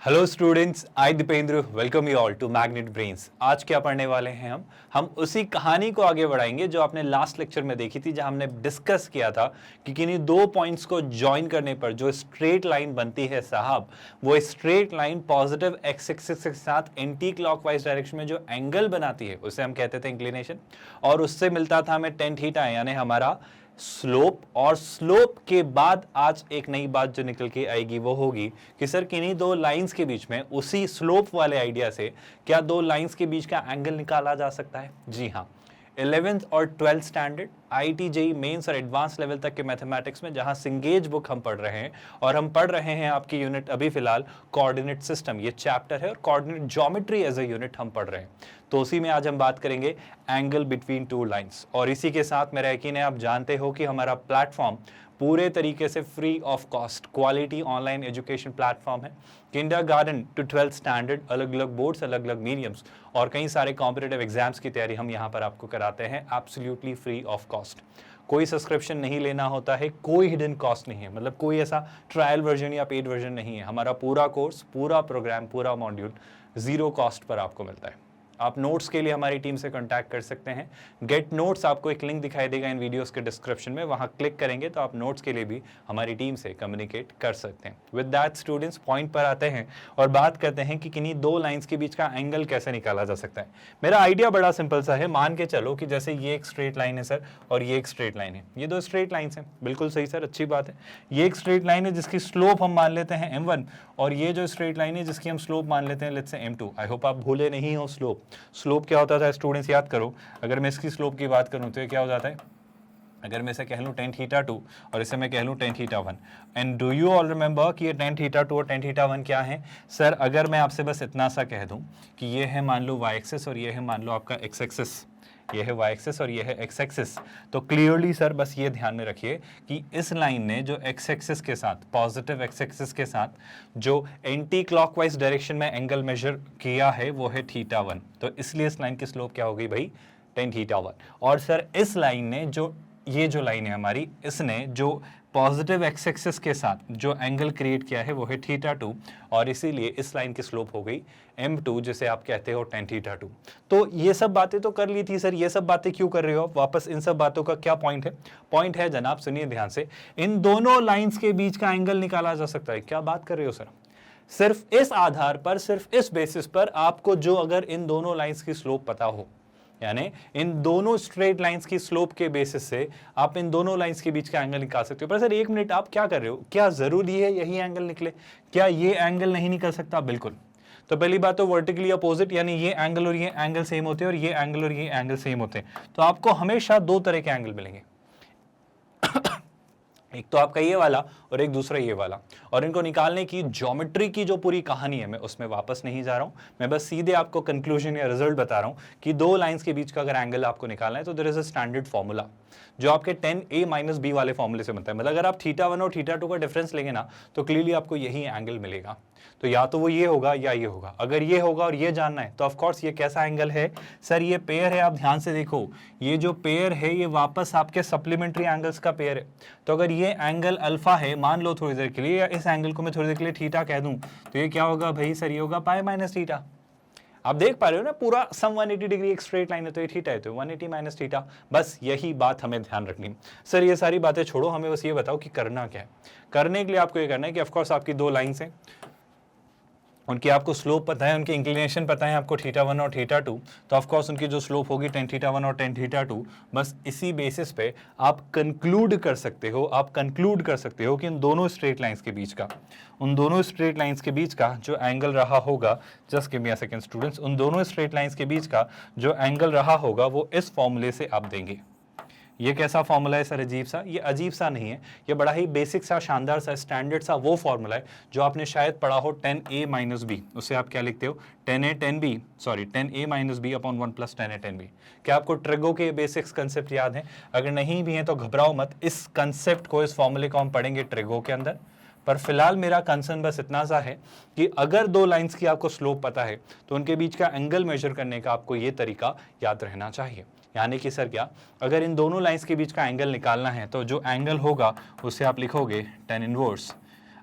Hello students, I Dipendra welcome you all to Magnet Brains. आज क्या पढ़ने वाले हैं हम उसी कहानी को आगे बढ़ाएंगे जो आपने लास्ट लेक्चर में देखी थी, जहां हमने डिस्कस किया था कि किन्हीं दो पॉइंट्स को ज्वाइन करने पर जो स्ट्रेट लाइन बनती है साहब, वो straight line positive x axis के साथ एंटी क्लॉकवाइज डायरेक्शन में जो एंगल बनाती है उसे हम कहते थे इंक्लिनेशन, और उससे मिलता था हमें टेन थीटा, यानी हमारा स्लोप। और स्लोप के बाद आज एक नई बात जो निकल के आएगी वो होगी कि सर किन्हीं दो लाइंस के बीच में, उसी स्लोप वाले आइडिया से क्या दो लाइंस के बीच का एंगल निकाला जा सकता है? जी हाँ, 11th और 12th standard IIT JEE mains और एडवांस लेवल तक के मैथमेटिक्स में जहां सिंगेज बुक हम पढ़ रहे हैं, और हम पढ़ रहे हैं आपकी यूनिट अभी फिलहाल कोऑर्डिनेट सिस्टम, ये चैप्टर है, और coordinate geometry as a unit हम पढ़ रहे हैं। तो उसी में आज हम बात करेंगे एंगल बिटवीन टू लाइंस। और इसी के साथ मेरा यकीन है आप जानते हो कि हमारा प्लेटफॉर्म पूरे तरीके से free of cost quality online education platform है। किंडरगार्टन टू 12th स्टैंडर्ड, अलग अलग बोर्ड्स, अलग अलग मीडियम्स और कई सारे कॉम्पिटिटिव एग्जाम्स की तैयारी हम यहाँ पर आपको कराते हैं एब्सोल्युटली फ्री ऑफ कॉस्ट। कोई सब्सक्रिप्शन नहीं लेना होता है, कोई हिडन कॉस्ट नहीं है, मतलब कोई ऐसा ट्रायल वर्जन या पेड वर्जन नहीं है। हमारा पूरा कोर्स, पूरा प्रोग्राम, पूरा मॉड्यूल जीरो कॉस्ट पर आपको मिलता है। आप नोट्स के लिए हमारी टीम से कांटेक्ट कर सकते हैं। गेट नोट्स, आपको एक लिंक दिखाई देगा इन वीडियोस के डिस्क्रिप्शन में, वहां क्लिक करेंगे तो आप नोट्स के लिए भी हमारी टीम से कम्युनिकेट कर सकते हैं। विद दैट स्टूडेंट्स, पॉइंट पर आते हैं और बात करते हैं कि किन्हीं दो लाइंस के बीच का एंगल कैसे निकाला जा सकता है। मेरा आइडिया बड़ा सिंपल सा है। मान के चलो कि जैसे ये एक स्ट्रेट लाइन है सर, और ये एक स्ट्रेट लाइन है, ये दो स्ट्रेट लाइन्स हैं। बिल्कुल सही सर, अच्छी बात है। ये एक स्ट्रेट लाइन है जिसकी स्लोप हम मान लेते हैं m1, और ये जो स्ट्रेट लाइन है जिसकी हम स्लोप मान लेते हैं let's say m2। I hope आप भूले नहीं हो स्लोप। स्लोप क्या होता था स्टूडेंट्स, याद करो। अगर मैं इसकी स्लोप की बात करूं तो ये क्या हो जाता है? अगर मैं इसे कह लूं tan थीटा 2 और इसे मैं कह लूं tan theta 1, and do you all remember कि ये tan थीटा 2 और tan थीटा 1 क्या है? सर अगर मैं आपसे बस इतना सा कह दूं कि ये है मान लो y एक्सिस और ये है मान लो आपका x एक्सिस, ये है y एक्सिस और ये है x एक्सिस, तो क्लियरली सर बस ये ध्यान में रखिए कि इस लाइन ने जो x एक्सिस के साथ, पॉजिटिव x एक्सिस के साथ जो एंटी क्लॉकवाइज डायरेक्शन में एंगल मेजर किया है वो है थीटा 1। तो इसलिए इस लाइन की स्लोप क्या हो गई भाई? tan theta 1। और सर इस लाइन ने जो, ये जो लाइन है हमारी, इसने जो पॉजिटिव एक्स एक्सिस के साथ जो एंगल क्रिएट किया है वो है थीटा 2, और इसीलिए इस लाइन की स्लोप हो गई m2, जिसे आप कहते हो tan थीटा 2। तो ये सब बातें तो कर ली थी सर, ये सब बातें क्यों कर रहे हो वापस? इन सब बातों का क्या पॉइंट है? पॉइंट है जनाब, सुनिए ध्यान से, इन दोनों लाइंस के बीच का एंगल निकाला जा सकता है। क्या बात कर रहे हो सर? सिर्फ इस आधार पर, सिर्फ इस बेसिस पर आपको, जो अगर इन दोनों लाइंस की स्लोप पता हो, यानी इन दोनों स्ट्रेट लाइंस की स्लोप के बेसिस से आप इन दोनों लाइंस के बीच का एंगल निकाल सकते हो। पर सर एक मिनट, आप क्या कर रहे हो? क्या जरूरी है यही एंगल निकले? क्या ये एंगल नहीं निकल सकता? बिल्कुल। तो पहली बात तो वर्टिकली अपोजिट, यानी ये एंगल और ये एंगल सेम होते हैं, और ये एंगल और ये एंगल सेम होते हैं, तो आपको हमेशा दो तरह के एंगल मिलेंगे। एक तो आपका ये वाला और एक दूसरा ये वाला, और इनको निकालने की ज्योमेट्री की जो पूरी कहानी है मैं उसमें वापस नहीं जा रहा हूं। मैं बस सीधे आपको कंक्लूजन या रिजल्ट बता रहा हूं कि दो लाइंस के बीच का अगर एंगल आपको निकालना है तो there is a standard formula जो आपके tan a माइनस बी वाले फॉर्मूले से बनता है। मतलब अगर आप थीटा 1 और थीटा 2 का डिफरेंस लेंगे ना तो क्लियरली आपको यही एंगल मिलेगा। तो या तो वो ये होगा या ये होगा। अगर ये होगा और ये जानना है तो ऑफ कोर्स ये कैसा एंगल है सर? ये पेयर है। आप ध्यान से देखो, ये जो पेयर है ये वापस आपके सप्लीमेंट्री एंगल्स का पेयर है। तो अगर ये एंगल अल्फा है, मान लो थोड़ी देर के लिए, या इस एंगल को मैं थोड़ी देर के लिए थीटा कह दूं, तो ये क्या होगा भाई सर? ये होगा पाई माइनस थीटा। आप देख पा रहे हो ना, पूरा सम 180 डिग्री एक स्ट्रेट लाइन है, तो ये थीटा है, तो 180 माइनस थीटा। बस यही बात हमें ध्यान रखनी। सर ये सारी बातें छोड़ो, हमें बस ये बताओ कि करना क्या है। करने के लिए आपको ये करना है कि ऑफकोर्स आपकी दो लाइंस हैं, उनकी आपको स्लोप पता है, उनकी इंक्लिनेशन पता है आपको थीटा 1 और थीटा 2, तो ऑफ कोर्स उनकी जो स्लोप होगी tan थीटा 1 और tan थीटा 2, बस इसी बेसिस पे आप कंक्लूड कर सकते हो, कि इन दोनों स्ट्रेट लाइंस के बीच का, उन दोनों स्ट्रेट लाइंस के बीच का जो एंगल रहा होगा, just give me a second students, उन दोनों स्ट्रेट लाइंस के बीच का जो एंगल रहा होगा वो इस फॉर्मूले से आप देंगे। ये कैसा फॉर्मूला है सर? अजीब सा? ये अजीब सा नहीं है, ये बड़ा ही बेसिक सा, शानदार सा, स्टैंडर्ड सा वो फॉर्मूला है जो आपने शायद पढ़ा हो tan a माइनस बी। उसे आप क्या लिखते हो? tan a tan b, sorry tan a minus B upon 1 plus tan a tan b। क्या आपको ट्रिगो के बेसिक्स कंसेप्ट याद है? अगर नहीं भी है तो घबराओ मत, इस कंसेप्ट को, इस फॉर्मूले को हम पढ़ेंगे ट्रिगो के अंदर। पर फिलहाल मेरा कंसर्न बस इतना सा है कि अगर दो लाइंस की आपको स्लोप पता है तो उनके बीच का एंगल मेजर करने का आपको ये तरीका याद रहना चाहिए। यानी कि सर क्या, अगर इन दोनों लाइंस के बीच का एंगल निकालना है तो जो एंगल होगा उसे आप लिखोगे tan इनवर्स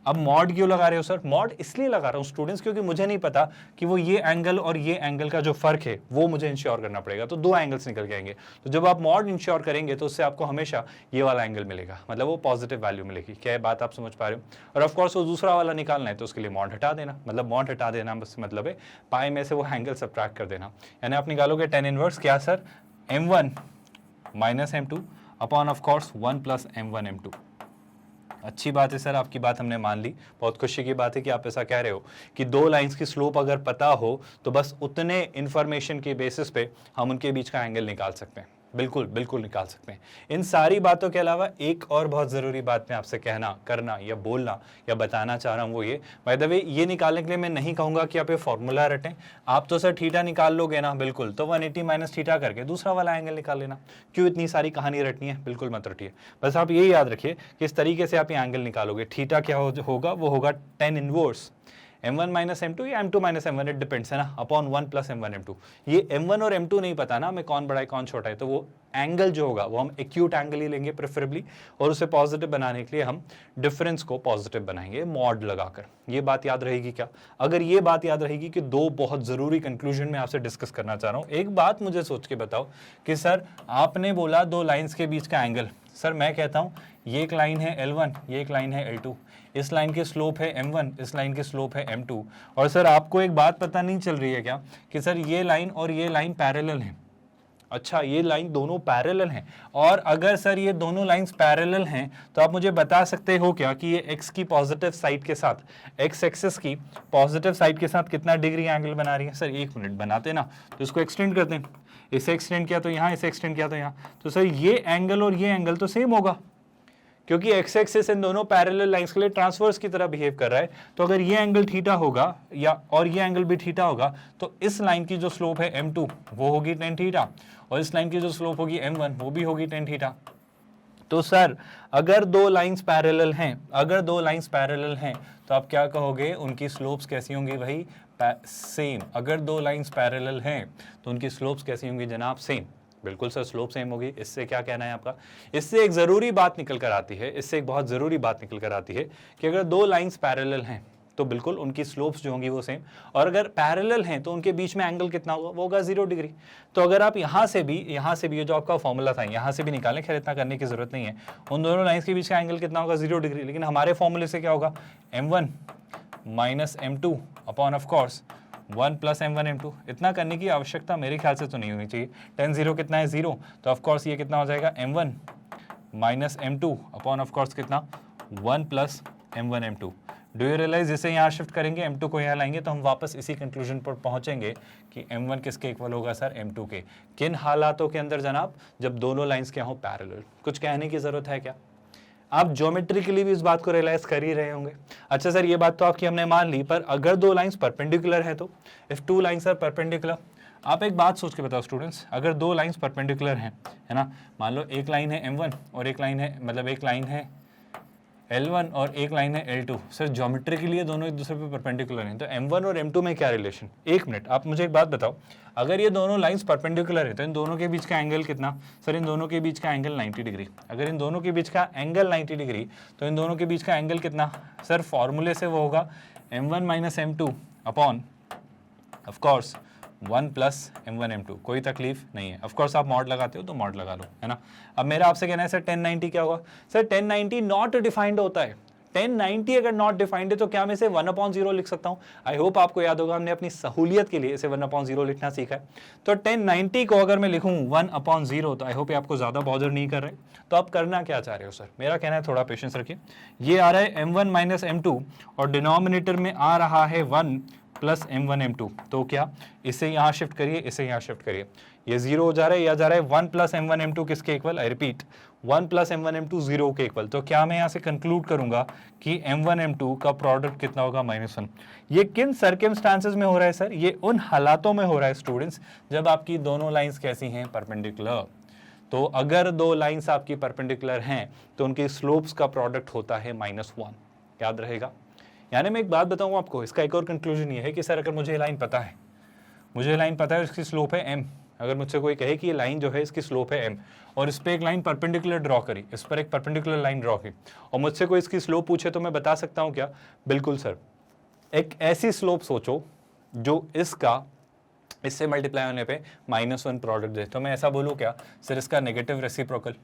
अब मॉड क्यों लगा रहे हो सर? मॉड इसलिए लगा रहा हूं स्टूडेंट्स क्योंकि मुझे नहीं पता कि वो ये एंगल और ये एंगल का जो फर्क है वो मुझे इंश्योर करना पड़ेगा, तो दो एंगल्स निकल के आएंगे। तो जब आप मॉड इंश्योर करेंगे तो उससे आपको हमेशा ये वाला एंगल मिलेगा, मतलब वो पॉजिटिव वैल्यू मिलेगी। क्या है बात आप समझ पा रहे हो? और ऑफकोर्स वो दूसरा वाला निकालना है तो उसके लिए मॉड हटा देना, मतलब मॉड हटा देना बस मतलब है पाई में से वो एंगल सब्ट्रैक्ट कर देना, यानी आप निकालोगे tan इनवर्स क्या sir? m1 minus m2 upon of course 1 plus m1 m2। अच्छी बात है सर, आपकी बात हमने मान ली। बहुत खुशी की बात है कि आप ऐसा कह रहे हो कि दो लाइंस की स्लोप अगर पता हो तो बस उतने इंफॉर्मेशन के बेसिस पे हम उनके बीच का एंगल निकाल सकते हैं। बिल्कुल बिल्कुल निकाल सकते हैं। इन सारी बातों के अलावा एक और बहुत ज़रूरी बात मैं आपसे कहना, करना या बोलना या बताना चाह रहा हूँ वो ये, बाय द वे ये निकालने के लिए मैं नहीं कहूँगा कि आप ये फॉर्मूला रटें। आप तो सर थीटा निकाल लोगे ना, बिल्कुल, तो 180 माइनस थीटा करके दूसरा वाला एंगल निकाल लेना। क्यों इतनी सारी कहानी रटनी है? बिल्कुल मत रटिए। बस आप ये याद रखिए कि इस तरीके से आप ये एंगल निकालोगे। थीटा क्या होगा? वो होगा tan inverse m1 minus m2 या m2 minus m1, it depends है ना, अपॉन 1 प्लस m1 m2। ये m1 और m2 नहीं पता ना मैं कौन बड़ा है कौन छोटा है, तो वो एंगल जो होगा वो हम एक्यूट एंगल ही लेंगे प्रेफरेबली, और उसे पॉजिटिव बनाने के लिए हम डिफरेंस को पॉजिटिव बनाएंगे मॉड लगाकर। ये बात याद रहेगी क्या? अगर ये बात याद रहेगी कि दो बहुत ज़रूरी कंक्लूजन में आपसे डिस्कस करना चाह रहा हूँ। एक बात मुझे सोच के बताओ कि सर आपने बोला दो लाइन्स के बीच का एंगल, सर मैं कहता हूँ ये एक लाइन है L1, ये एक लाइन है L2, इस लाइन की स्लोप है M1, इस लाइन की स्लोप है M2, और सर आपको एक बात पता नहीं चल रही है क्या कि सर ये लाइन और ये लाइन पैरेलल हैं? अच्छा, ये लाइन दोनों पैरेलल हैं, और अगर सर ये दोनों लाइंस पैरेलल हैं तो आप मुझे बता सकते हो क्या कि ये x की पॉजिटिव साइड के साथ, x एक्सिस की पॉजिटिव साइड के साथ कितना डिग्री एंगल बना रही है? सर एक मिनट, बनाते ना, तो इसको एक्सटेंड करते हैं। इसे एक्सटेंड किया तो यहाँ, इसे एक्सटेंड किया तो यहाँ, तो सर ये एंगल और ये एंगल तो सेम होगा, क्योंकि एक्स एक्सिस इन दोनों पैरेलल लाइंस के लिए ट्रांसवर्स की तरह बिहेव कर रहा है। तो अगर ये एंगल थीटा होगा या और ये एंगल भी थीटा होगा तो इस लाइन की जो स्लोप है m2 वो होगी tan थीटा, और इस लाइन की जो स्लोप होगी m1 वो भी होगी tan थीटा। तो सर अगर दो लाइंस पैरेलल हैं, अगर दो लाइंस पैरेलल हैं तो आप क्या कहोगे? उनकी स्लोप्स कैसी होंगी भाई? सेम। अगर दो लाइंस पैरेलल हैं तो उनकी स्लोप्स कैसी होंगी जनाब? सेम। बिल्कुल सर, स्लोप सेम होगी। इससे क्या कहना है आपका? इससे एक ज़रूरी बात निकल कर आती है, इससे एक बहुत ज़रूरी बात निकल कर आती है कि अगर दो लाइंस पैरेलल हैं तो बिल्कुल उनकी स्लोप्स जो होंगी वो सेम, और अगर पैरेलल हैं तो उनके बीच में एंगल कितना होगा? वो होगा 0 डिग्री। तो अगर आप यहाँ से भी ये जो आपका फॉर्मूला था यहाँ से भी निकालें, खैर इतना करने की जरूरत नहीं है, उन दोनों लाइंस के बीच का एंगल कितना होगा? 0 डिग्री। लेकिन हमारे फॉर्मूले से क्या होगा? m1 minus m2 upon of course 1 plus m1 m2। इतना करने की आवश्यकता मेरे ख्याल से तो नहीं होनी चाहिए। tan 0 कितना है? 0। तो ऑफ कोर्स ये कितना हो जाएगा? m1 minus m2 upon of course कितना? 1 plus m1 m2। Do you realise इसे यहाँ शिफ्ट करेंगे, m2 को यहाँ लाएंगे तो हम वापस इसी कंक्लूजन पर पहुंचेंगे कि m1 किसके इक्वल होगा सर? m2 के। किन हालातों के अंदर जनाब? जब दोनों लाइंस क्या हो? पैरेलल। कुछ कहने की जरूरत है क्या? आप ज्योमेट्रिकली भी इस बात को रियलाइज कर ही रहे होंगे। अच्छा सर, ये बात तो आपकी हमने मान ली, पर अगर दो लाइंस परपेंडिकुलर है तो if two lines are perpendicular, आप एक बात सोच के बताओ स्टूडेंट्स, अगर दो लाइंस परपेंडिकुलर हैं, है ना, मान लो एक लाइन है m1 और एक लाइन है, मतलब एक लाइन है L1 और एक लाइन है L2, सर ज्योमेट्री के लिए दोनों एक दूसरे पे परपेंडिकुलर हैं, तो M1 और M2 में क्या रिलेशन? एक मिनट, आप मुझे एक बात बताओ, अगर ये दोनों लाइंस परपेंडिकुलर है तो इन दोनों के बीच का एंगल कितना? सर इन दोनों के बीच का एंगल 90 डिग्री। अगर इन दोनों के बीच का एंगल 90 डिग्री तो इन दोनों के बीच का एंगल कितना? सर फॉर्मूले से वो होगा m1 minus m2 upon of course 1 plus m1 m2। कोई तकलीफ नहीं है। ऑफ कोर्स आप मॉड लगाते हो तो मॉड लगा लो, है ना। अब मेरा आपसे कहना है सर 1090 क्या होगा? सर 1090 नॉट डिफाइंड होता है। 1090 अगर नॉट डिफाइंड है तो क्या मैं इसे 1/0 लिख सकता हूं? आई होप आपको याद होगा, हमने अपनी सहूलियत के लिए इसे 1/0 लिखना सीखा है। तो 1090 को अगर मैं लिखूं 1/0 तो आई होप आपको ज्यादा बॉदर नहीं कर रहे। तो आप करना क्या चाह रहे हो सर? मेरा कहना है थोड़ा पेशेंस रखिए। ये आ रहा है m1 माइनस m2 और डिनोमिनेटर में आ रहा है 1 प्लस m1 m2। तो क्या इसे यहाँ शिफ्ट करिए, इसे यहाँ शिफ्ट करिए, ये 0 हो जा रहा है, या जा रहा है 1 प्लस m1 m2 किसके equal? I repeat 1 plus m1 m2 0 के इक्वल। तो क्या मैं यहाँ से कंक्लूड करूंगा कि m1 m2 का प्रोडक्ट कितना होगा? -1। ये किन सर्कमस्टांसेस में हो रहा है सर? ये उन हालातों में हो रहा है स्टूडेंट्स जब आपकी दोनों लाइंस कैसी हैं? परपेंडिकुलर। तो अगर दो लाइंस आपकी परपेंडिकुलर हैं तो उनकी स्लोप्स का प्रोडक्ट होता है -1। याद रहेगा। यानी मैं एक बात बताऊं आपको, इसका एक और कंक्लूजन ये है कि सर अगर मुझे लाइन पता है, मुझे लाइन पता है उसकी स्लोप है m, अगर मुझसे कोई कहे कि ये लाइन जो है इसकी स्लोप है m और इस पर एक लाइन परपेंडिकुलर ड्रॉ करी, इस पर एक परपेंडिकुलर लाइन ड्रॉ की और मुझसे कोई इसकी स्लोप पूछे तो मैं बता सकता हूँ क्या? बिल्कुल सर। एक ऐसी स्लोप सोचो जो इसका इससे मल्टीप्लाई होने पे -1 प्रोडक्ट दे, तो मैं ऐसा बोलूँ क्या सर इसका नेगेटिव रेसिप्रोकल।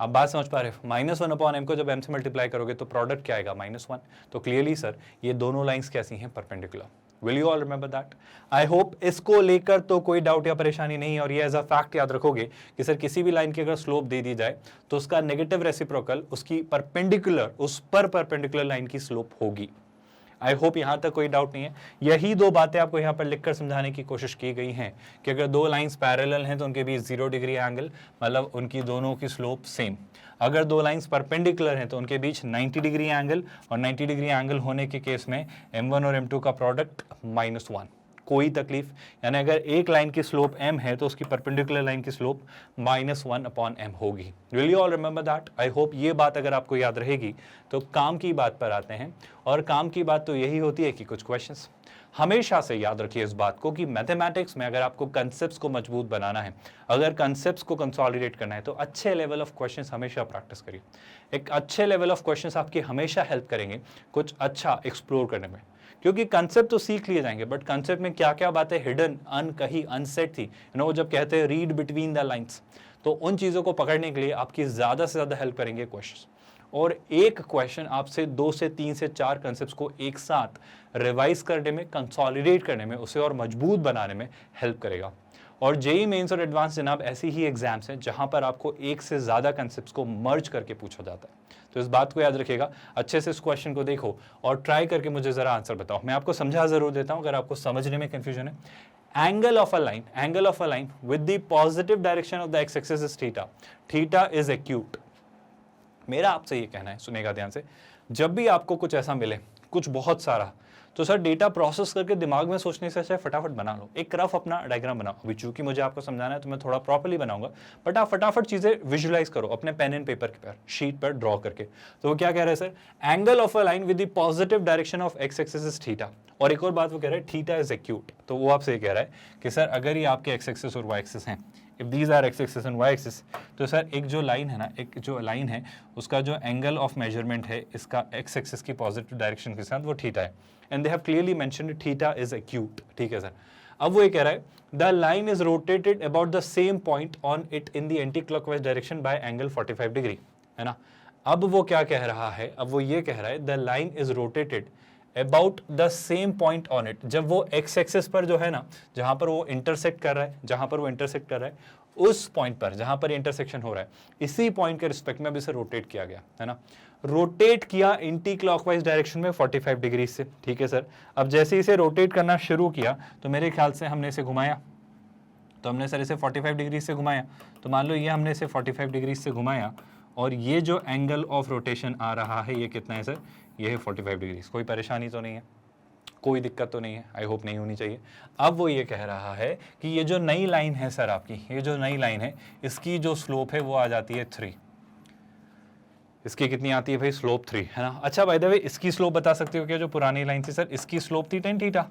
आप बात समझ पा रहे हो? -1/m को जब m से मल्टीप्लाई करोगे तो प्रोडक्ट क्या आएगा? -1। तो क्लियरली सर ये दोनों लाइंस कैसी हैं? Perpendicular. Will you all remember that? I hope इसको लेकर तो कोई डाउट या परेशानी नहीं है और ये एज अ फैक्ट याद रखोगे कि सर किसी भी लाइन की अगर स्लोप दे दी जाए तो उसका नेगेटिव रेसिप्रोकल उसकी परपेंडिकुलर, उस पर परपेंडिकुलर लाइन की स्लोप होगी। आई होप यहां तक कोई डाउट नहीं है। यही दो बातें आपको यहां पर लिखकर समझाने की कोशिश की गई हैं कि अगर दो लाइंस पैरेलल हैं तो उनके बीच 0 डिग्री एंगल, मतलब उनकी दोनों की स्लोप सेम। अगर दो लाइंस परपेंडिकुलर हैं तो उनके बीच 90 डिग्री एंगल, और 90 डिग्री एंगल होने के केस में m1 और m2 का प्रोडक्ट -1। कोई तकलीफ, यानी अगर एक लाइन की स्लोप m है तो उसकी परपेंडिकुलर लाइन की स्लोप -1/m होगी। Will you all remember that? I hope ये बात अगर आपको याद रहेगी तो काम की बात पर आते हैं, और काम की बात तो यही होती है कि कुछ क्वेश्चंस हमेशा से याद रखिए इस बात को कि मैथमेटिक्स में अगर आपको कंसेप्ट्स को मजबूत बनाना है, अगर कंसेप्ट्स को कंसोलिडेट करना है तो अच्छे लेवल ऑफ क्वेश्चंस हमेशा प्रैक्टिस करिए। एक अच्छे लेवल ऑफ क्वेश्चंस आपकी हमेशा हेल्प करेंगे कुछ अच्छा एक्सप्लोर करने में, क्योंकि कंसेप्ट तो सीख लिए जाएंगे बट कंसेप्ट में क्या क्या बातें हिडन, अनकही, अनसेट थी, जब कहते हैं रीड बिटवीन द लाइंस, तो उन चीज़ों को पकड़ने के लिए आपकी ज़्यादा से ज़्यादा हेल्प करेंगे क्वेश्चंस। और एक क्वेश्चन आपसे 2 से 3 से 4 कंसेप्ट्स को एक साथ रिवाइज करने में, कंसोलिडेट करने में, उसे और मजबूत बनाने में हेल्प करेगा। और जेईई मेंस और एडवांस जनाब ऐसी ही एग्जाम्स हैं जहां पर आपको एक से ज़्यादा कंसेप्ट्स को मर्ज करके पूछा जाता है। तो इस बात को याद रखिएगा, अच्छे से इस क्वेश्चन को देखो और ट्राई करके मुझे ज़रा आंसर बताओ। मैं आपको समझा ज़रूर देता हूं अगर आपको समझने में कंफ्यूजन है। Angle of a line with the positive direction of the x axis is theta, theta is acute. मेरा आपसे ये कहना है, सुनेगा ध्यान से, जब भी आपको कुछ ऐसा मिले, कुछ बहुत सारा, तो सर डेटा प्रोसेस करके दिमाग में सोचने से अच्छा फटाफट बना लो, एक रफ अपना डायग्राम बनाओ। अभी चूंकि मुझे आपको समझाना है तो मैं थोड़ा प्रॉपर्ली बनाऊंगा, बट आप फटाफट चीजें विजुलाइज करो अपने पेन एंड पेपर के पर, शीट पर ड्रॉ करके। तो वो क्या कह रहे हैं sir? Angle of a line with the positive direction of x axis is theta, और एक और बात वो कह रहे हैं थीटा इज एक्यूट। तो वो आपसे ये कह रहा है कि सर अगर ये आपके एक्स एक्सिस और वाई एक्सिस हैं, if these are X axis and Y axis, तो सर एक जो लाइन है ना, एक जो लाइन है उसका जो एंगल ऑफ मेजरमेंट है इसका एक्स एक्सिस की पॉजिटिव डायरेक्शन के साथ वो थीटा है, and they have clearly mentioned theta is acute. ठीक है सर। अब वो ये कह रहा है the line is rotated about the same point on it in the anti clockwise direction by angle 45 degree, है ना। अब वो क्या कह रहा है? अब वो ये कह रहा है the line is rotated about the same point on it, जब वो एक्स एक्सिस पर जो है ना, जहां पर वो इंटरसेक्ट कर रहा है, उस पॉइंट पर जहां पर इंटरसेक्शन हो रहा है, इसी पॉइंट के रिस्पेक्ट में अब इसे रोटेट किया गया, है ना। रोटेट किया एंटी क्लॉकवाइज डायरेक्शन में 45 डिग्री से। ठीक है सर। अब जैसे इसे रोटेट करना शुरू किया तो मेरे ख्याल से हमने इसे घुमाया, तो हमने सर इसे 45 डिग्री से घुमाया, तो मान लो ये हमने इसे 45 डिग्री से घुमाया, और ये जो एंगल ऑफ रोटेशन आ रहा है ये कितना है सर? ये है 45 डिग्री। कोई परेशानी तो नहीं है, कोई दिक्कत तो नहीं है? आई होप नहीं होनी चाहिए। अब वो ये कह रहा है कि ये जो नई लाइन है सर आपकी, ये जो नई लाइन है इसकी जो स्लोप है वो आ जाती है 3। इसकी कितनी आती है भाई? स्लोप 3, है ना। अच्छा बाय द वे इसकी स्लोप बता सकते हो क्या? जो पुरानी लाइन थी सर इसकी स्लोप थी 10 थीटा।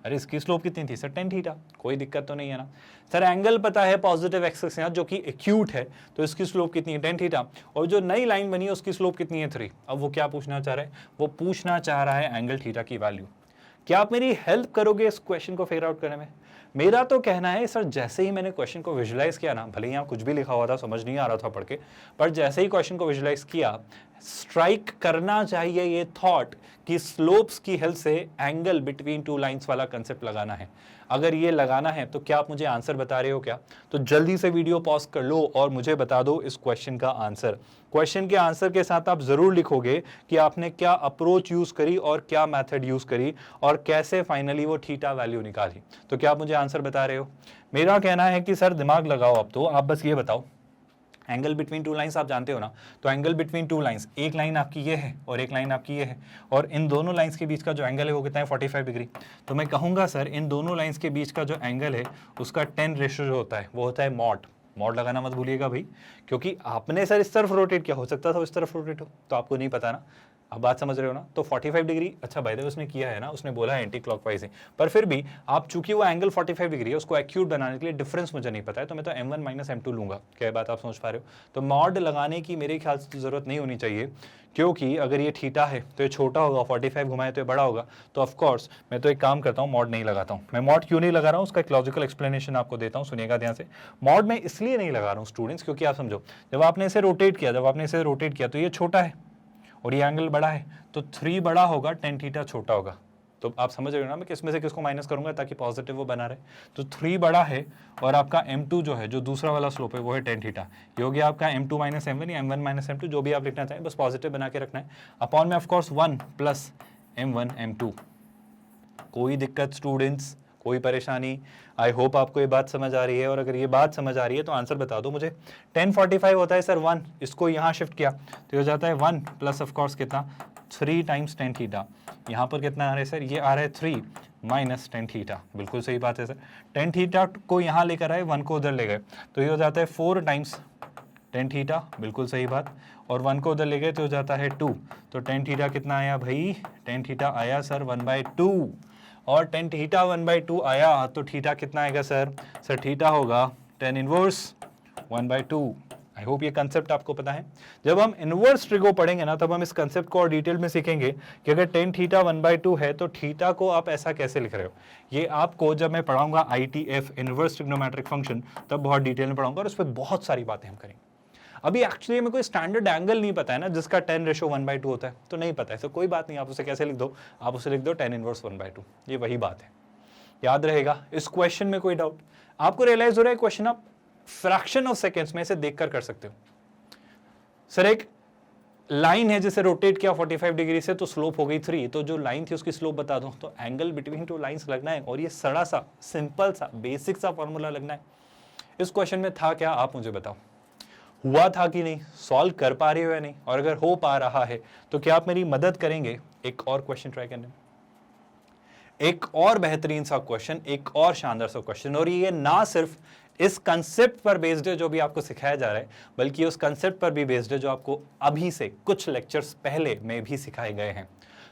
अरे इसकी स्लोप कितनी थी सर? 10 थीटा। कोई दिक्कत तो नहीं है ना सर। एंगल पता है पॉजिटिव एक्सिस के साथ जो कि एक्यूट है, तो इसकी स्लोप कितनी है? 10 थीटा। और जो नई लाइन बनी है उसकी स्लोप कितनी है? 3। अब वो क्या पूछना चाह रहा है? वो पूछना चाह रहा है एंगल थीटा की वैल्यू। क्या आप मेरी हेल्प करोगे इस क्वेश्चन को फिगर आउट करने में? मेरा तो कहना है सर जैसे ही मैंने क्वेश्चन को विजुलाइज किया ना, भले यहाँ कुछ भी लिखा हुआ था, समझ नहीं आ रहा था पढ़ के, पर जैसे ही क्वेश्चन को विजुलाइज किया, स्ट्राइक करना चाहिए ये थॉट कि स्लोप्स की हेल्प से एंगल बिटवीन टू लाइंस वाला कंसेप्ट लगाना है। अगर ये लगाना है तो क्या आप मुझे आंसर बता रहे हो क्या? तो जल्दी से वीडियो पॉज कर लो और मुझे बता दो इस क्वेश्चन का आंसर। क्वेश्चन के आंसर के साथ आप जरूर लिखोगे कि आपने क्या अप्रोच यूज करी और क्या मेथड यूज करी और कैसे फाइनली वो थीटा वैल्यू निकाली। तो क्या आप मुझे आंसर बता रहे हो? मेरा कहना है कि सर दिमाग लगाओ अब तो, आप बस ये बताओ एंगल बिटवीन टू लाइंस आप जानते हो ना, तो एंगल बिटवीन टू लाइंस, एक लाइन आपकी ये है और एक लाइन आपकी ये है, और इन दोनों लाइंस के बीच का जो एंगल है वो कितना है? 45 डिग्री। तो मैं कहूंगा सर इन दोनों लाइंस के बीच का जो एंगल है उसका 10 रेशियो जो होता है वो होता है मॉड। मॉड लगाना मत भूलिएगा भाई, क्योंकि आपने सर इस तरफ रोटेट किया, हो सकता था इस तरफ रोटेट हो, तो आपको नहीं पता ना। आप बात समझ रहे हो ना। तो 45 डिग्री, अच्छा बाय द वे उसने किया है ना, उसने बोला है एंटी क्लॉकवाइज है, पर फिर भी आप चूंकि वो एंगल 45 डिग्री है, उसको एक्यूट बनाने के लिए डिफरेंस मुझे नहीं पता है, तो मैं तो m1 माइनस m2 लूंगा। क्या बात आप समझ पा रहे हो। तो मॉड लगाने की मेरे ख्याल से जरूरत नहीं होनी चाहिए, क्योंकि अगर ये थीटा है तो ये छोटा होगा, 45 घुमाए तो ये बड़ा होगा। तो ऑफ कोर्स मैं तो एक काम करता हूँ, मॉड नहीं लगाता हूँ। मैं मॉड क्यों नहीं लगा रहा हूँ, उसका एक लॉजिकल एक्सप्लेनेशन आपको देता हूँ, सुनिएगा ध्यान से। मॉड में इसलिए नहीं लगा रहा हूँ स्टूडेंट्स, क्योंकि आप समझो, जब आपने इसे रोटेट किया तो ये छोटा है और ये एंगल बड़ा है, तो 3 बड़ा होगा, टेन थीटा छोटा होगा। तो आप समझ रहे हो ना मैं किस में से किसको माइनस करूंगा ताकि पॉजिटिव वो बना रहे। तो 3 बड़ा है और आपका m2 जो है, जो दूसरा वाला स्लोप है, वो है टेन थीटा। ये हो गया आपका m2 माइनस m1 या m1 माइनस m2, जो भी आप लिखना चाहें, बस पॉजिटिव बना के रखना है। अपॉन में ऑफकोर्स 1 प्लस m1 m2। कोई दिक्कत स्टूडेंट्स, कोई परेशानी? आई होप आपको ये बात समझ आ रही है, और अगर ये बात समझ आ रही है तो आंसर बता दो मुझे। 1045 होता है सर 1, इसको यहाँ शिफ्ट किया तो हो जाता है 1 प्लस ऑफकोर्स कितना, 3 टाइम्स टेन थीटा। यहाँ पर कितना आ रहा है सर, ये आ रहा है 3 माइनस टेन थीटा। बिल्कुल सही बात है सर, टेन थीटा को यहाँ लेकर आए, 1 को उधर ले गए, तो ये हो जाता है 4 टाइम्स टेन थीटा। बिल्कुल सही बात, और 1 को उधर ले गए तो हो जाता है 2। तो टेन थीटा कितना आया भाई, टेन थीटा आया सर 1/2, और टेन थीटा 1/2 आया तो थीटा कितना आएगा सर, थीटा होगा टेन इनवर्स 1/2। आई होप ये कंसेप्ट आपको पता है। जब हम इनवर्स ट्रिगो पढ़ेंगे ना, तब हम इस कंसेप्ट को और डिटेल में सीखेंगे कि अगर टेन थीटा 1/2 है तो थीटा को आप ऐसा कैसे लिख रहे हो। ये आपको जब मैं पढ़ाऊंगा ITF इनवर्स ट्रिग्नोमेट्रिक फंक्शन, तब बहुत डिटेल में पढ़ाऊंगा और उस पर बहुत सारी बातें हम करेंगे। अभी एक्चुअली हमें कोई स्टैंडर्ड एंगल नहीं पता है ना जिसका 10:1/2 होता है, तो नहीं पता है, तो कोई बात नहीं, आप उसे कैसे लिख दो, आप उसे लिख दो 10 इनवर्स 1/2। ये वही बात है, याद रहेगा। इस क्वेश्चन में कोई डाउट आपको रियलाइज हो रहा है, क्वेश्चन आप फ्रैक्शन ऑफ सेकेंड्स में इसे देखकर कर सकते हो। सर एक लाइन है जिसे रोटेट किया 45 डिग्री से, तो स्लोप हो गई 3, तो जो लाइन थी उसकी स्लोप बता दो, तो एंगल बिटवीन टू लाइंस लगना है, और ये सड़ा सा सिंपल सा बेसिक सा फॉर्मूला लगना है। इस क्वेश्चन में था क्या, आप मुझे बताओ, हुआ था कि नहीं, सॉल्व कर पा रहे हो या नहीं, और अगर हो पा रहा है तो क्या आप मेरी मदद करेंगे एक और क्वेश्चन ट्राई करने में, एक और बेहतरीन सा क्वेश्चन, एक और शानदार सा क्वेश्चन। और ये ना सिर्फ इस कंसेप्ट पर बेस्ड है जो भी आपको सिखाया जा रहा है, बल्कि उस कंसेप्ट पर भी बेस्ड है जो आपको अभी से कुछ लेक्चर्स पहले में भी सिखाए गए हैं।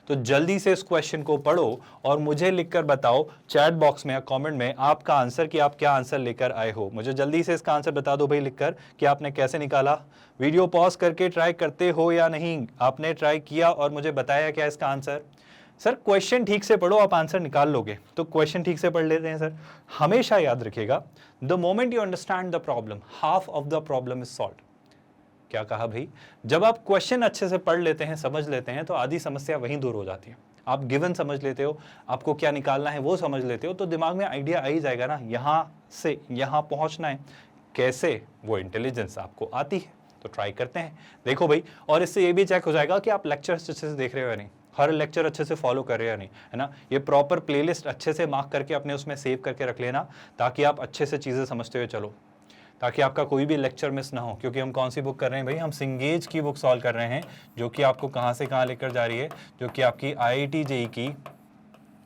तो जल्दी से इस क्वेश्चन को पढ़ो और मुझे लिखकर बताओ चैट बॉक्स में या कमेंट में आपका आंसर, कि आप क्या आंसर लेकर आए हो। मुझे जल्दी से इसका आंसर बता दो भाई लिखकर कि आपने कैसे निकाला। वीडियो पॉज करके ट्राई करते हो या नहीं, आपने ट्राई किया और मुझे बताया क्या इसका आंसर। सर क्वेश्चन ठीक से पढ़ो, आप आंसर निकाल लोगे, तो क्वेश्चन ठीक से पढ़ लेते हैं सर। हमेशा याद रखिएगा, the moment you understand the problem, half of the problem is solved. क्या कहा भाई, जब आप क्वेश्चन अच्छे से पढ़ लेते हैं, समझ लेते हैं, तो आधी समस्या वहीं दूर हो जाती है। आप गिवन समझ लेते हो, आपको क्या निकालना है वो समझ लेते हो, तो दिमाग में आइडिया आ ही जाएगा ना, यहाँ से यहाँ पहुंचना है कैसे, वो इंटेलिजेंस आपको आती है। तो ट्राई करते हैं, देखो भाई, और इससे ये भी चेक हो जाएगा कि आप लेक्चर अच्छे से देख रहे हो या नहीं, हर लेक्चर अच्छे से फॉलो कर रहे हो या नहीं, है ना। ये प्रॉपर प्लेलिस्ट अच्छे से मार्क करके अपने उसमें सेव करके रख लेना, ताकि आप अच्छे से चीज़ें समझते हुए चलो, ताकि आपका कोई भी लेक्चर मिस ना हो। क्योंकि हम कौन सी बुक कर रहे हैं भाई, हम सिंगेज की बुक सॉल्व कर रहे हैं, जो कि आपको कहाँ से कहाँ लेकर जा रही है, जो कि आपकी IIT JEE की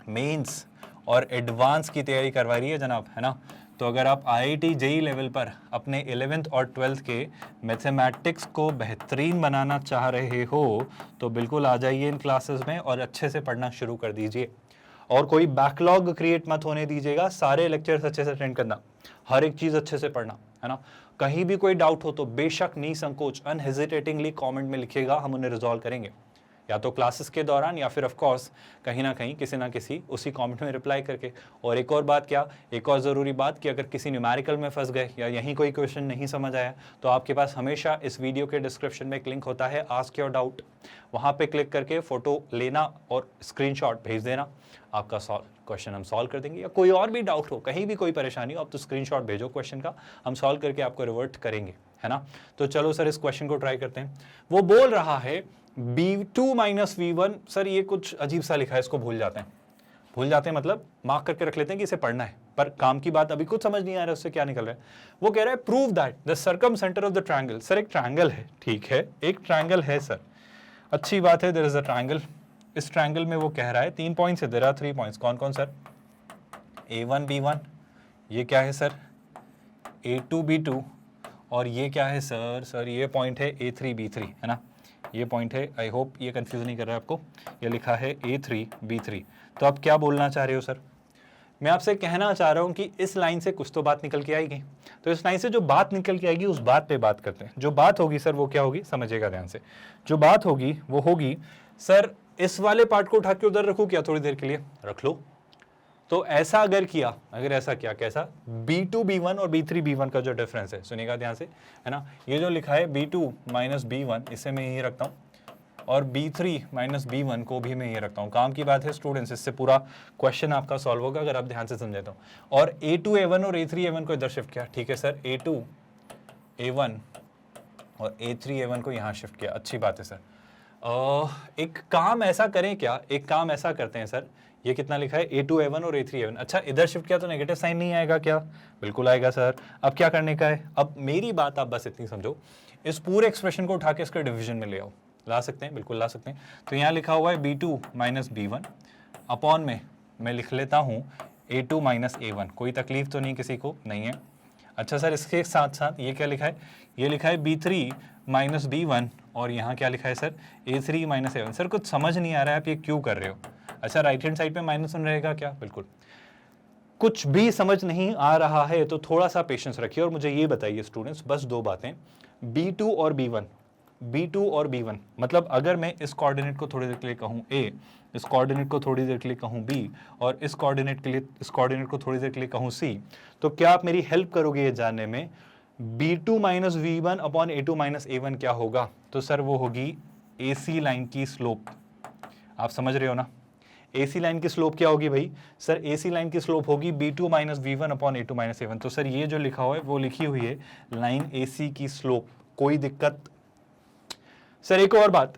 मेंस और एडवांस की तैयारी करवा रही है जनाब, है ना। तो अगर आप IIT JEE लेवल पर अपने 11th और 12th के मैथमेटिक्स को बेहतरीन बनाना चाह रहे हो, तो बिल्कुल आ जाइए इन क्लासेस में और अच्छे से पढ़ना शुरू कर दीजिए। और कोई बैकलॉग क्रिएट मत होने दीजिएगा, सारे लेक्चर्स अच्छे से अटेंड करना, हर एक चीज़ अच्छे से पढ़ना, है ना। कहीं भी कोई डाउट हो तो बेशक निसंकोच अनहेजिटेटिंगली कमेंट में लिखिएगा, हम उन्हें रिजॉल्व करेंगे, या तो क्लासेस के दौरान या फिर ऑफ कोर्स कहीं ना कहीं किसी ना किसी उसी कमेंट में रिप्लाई करके। और एक और बात, क्या एक और ज़रूरी बात, कि अगर किसी न्यूमेरिकल में फंस गए या यहीं कोई क्वेश्चन नहीं समझ आया, तो आपके पास हमेशा इस वीडियो के डिस्क्रिप्शन में एक लिंक होता है आस्क योर डाउट, वहाँ पे क्लिक करके फ़ोटो लेना और स्क्रीनशॉट भेज देना, आपका क्वेश्चन हम सॉल्व कर देंगे। या कोई और भी डाउट हो, कहीं भी कोई परेशानी हो, आप तो स्क्रीनशॉट भेजो क्वेश्चन का, हम सॉल्व करके आपको रिवर्ट करेंगे, है ना। तो चलो सर इस क्वेश्चन को ट्राई करते हैं। वो बोल रहा है B2 माइनस V1, सर ये कुछ अजीब सा लिखा है, इसको भूल जाते हैं, मतलब मार्क करके रख लेते हैं कि इसे पढ़ना है, पर काम की बात अभी कुछ समझ नहीं आ रहा है उससे क्या निकल रहा है। वो कह रहा है prove that the circum centre of the triangle. Sir एक ट्रायंगल है, ठीक है, एक ट्रायंगल है सर, अच्छी बात है, देयर इज अ ट्रायंगल। इस ट्रायंगल में वो कह रहा है 3 पॉइंट्स है, देयर आर 3 पॉइंट्स, कौन कौन सर, A1 B1, ये क्या है सर A2 B2, और ये क्या है सर ये पॉइंट है A3 B3, है ना। ये पॉइंट है, आई होप ये कंफ्यूज नहीं कर रहा है आपको। ये लिखा है A3 B3। तो आप क्या बोलना चाह रहे हो सर? मैं आपसे कहना चाह रहा हूं कि इस लाइन से कुछ तो बात निकल के आएगी, तो इस लाइन से जो बात निकल के आएगी उस बात पे बात करते हैं। जो बात होगी सर वो क्या होगी, समझिएगा ध्यान से। जो बात होगी वो होगी सर, इस वाले पार्ट को उठा के उधर रखूं क्या, थोड़ी देर के लिए रख लो। तो ऐसा अगर किया, अगर ऐसा किया, कैसा, B2 B1 और B3 B1 का जो डिफरेंस है, सुनिएगा ध्यान से, है ना, ये जो लिखा है B2 माइनस B1, इसे मैं यही रखता हूँ, और B3 माइनस B1 को भी मैं ये रखता हूँ। काम की बात है स्टूडेंट्स, इससे पूरा क्वेश्चन आपका सॉल्व होगा अगर आप ध्यान से समझे तो। और A2 A1 और A3 A1 को इधर शिफ्ट किया, ठीक है सर, A2 A1 और A3 A1 को यहाँ शिफ्ट किया, अच्छी बात है सर। एक काम ऐसा करें क्या, एक काम ऐसा करते हैं सर, ये कितना लिखा है A2 A1 और A3 A1, अच्छा इधर शिफ्ट किया तो नेगेटिव साइन नहीं आएगा क्या? बिल्कुल आएगा सर। अब क्या करने का है, अब मेरी बात आप बस इतनी समझो, इस पूरे एक्सप्रेशन को उठा के इसके डिवीजन में ले आओ। ला सकते हैं, बिल्कुल ला सकते हैं। तो यहाँ लिखा हुआ है B2 माइनस B1 अपॉन में मैं लिख लेता हूँ A2 माइनस A1। कोई तकलीफ तो नहीं किसी को, नहीं है? अच्छा सर, इसके साथ साथ ये क्या लिखा है, ये लिखा है B3 माइनस B1 और यहाँ क्या लिखा है sir, A3 minus A1। Sir कुछ समझ नहीं आ रहा है आप ये क्यों कर रहे हो? अच्छा राइट हैंड साइड पे माइनस 1 रहेगा क्या? बिल्कुल। कुछ भी समझ नहीं आ रहा है तो थोड़ा सा पेशेंस रखिए और मुझे ये बताइए स्टूडेंट्स, बस दो बातें, B2 और B1, मतलब अगर मैं इस कोऑर्डिनेट को थोड़ी देर के लिए कहूँ A, इस कोऑर्डिनेट को थोड़ी देर के लिए कहूँ B, और इस कोऑर्डिनेट को थोड़ी देर के लिए कहूँ C, तो क्या आप मेरी हेल्प करोगे ये जानने में B2 minus V1 upon A2 minus A1 क्या होगा? तो सर वो होगी AC लाइन की स्लोप। आप समझ रहे हो ना? AC लाइन की स्लोप क्या होगी भाई? सर AC लाइन की स्लोप होगी B2 minus V1 upon A2 minus A1। तो सर ये जो लिखा हुआ है वो लिखी हुई है लाइन AC की स्लोप, कोई दिक्कत? सर एक और बात,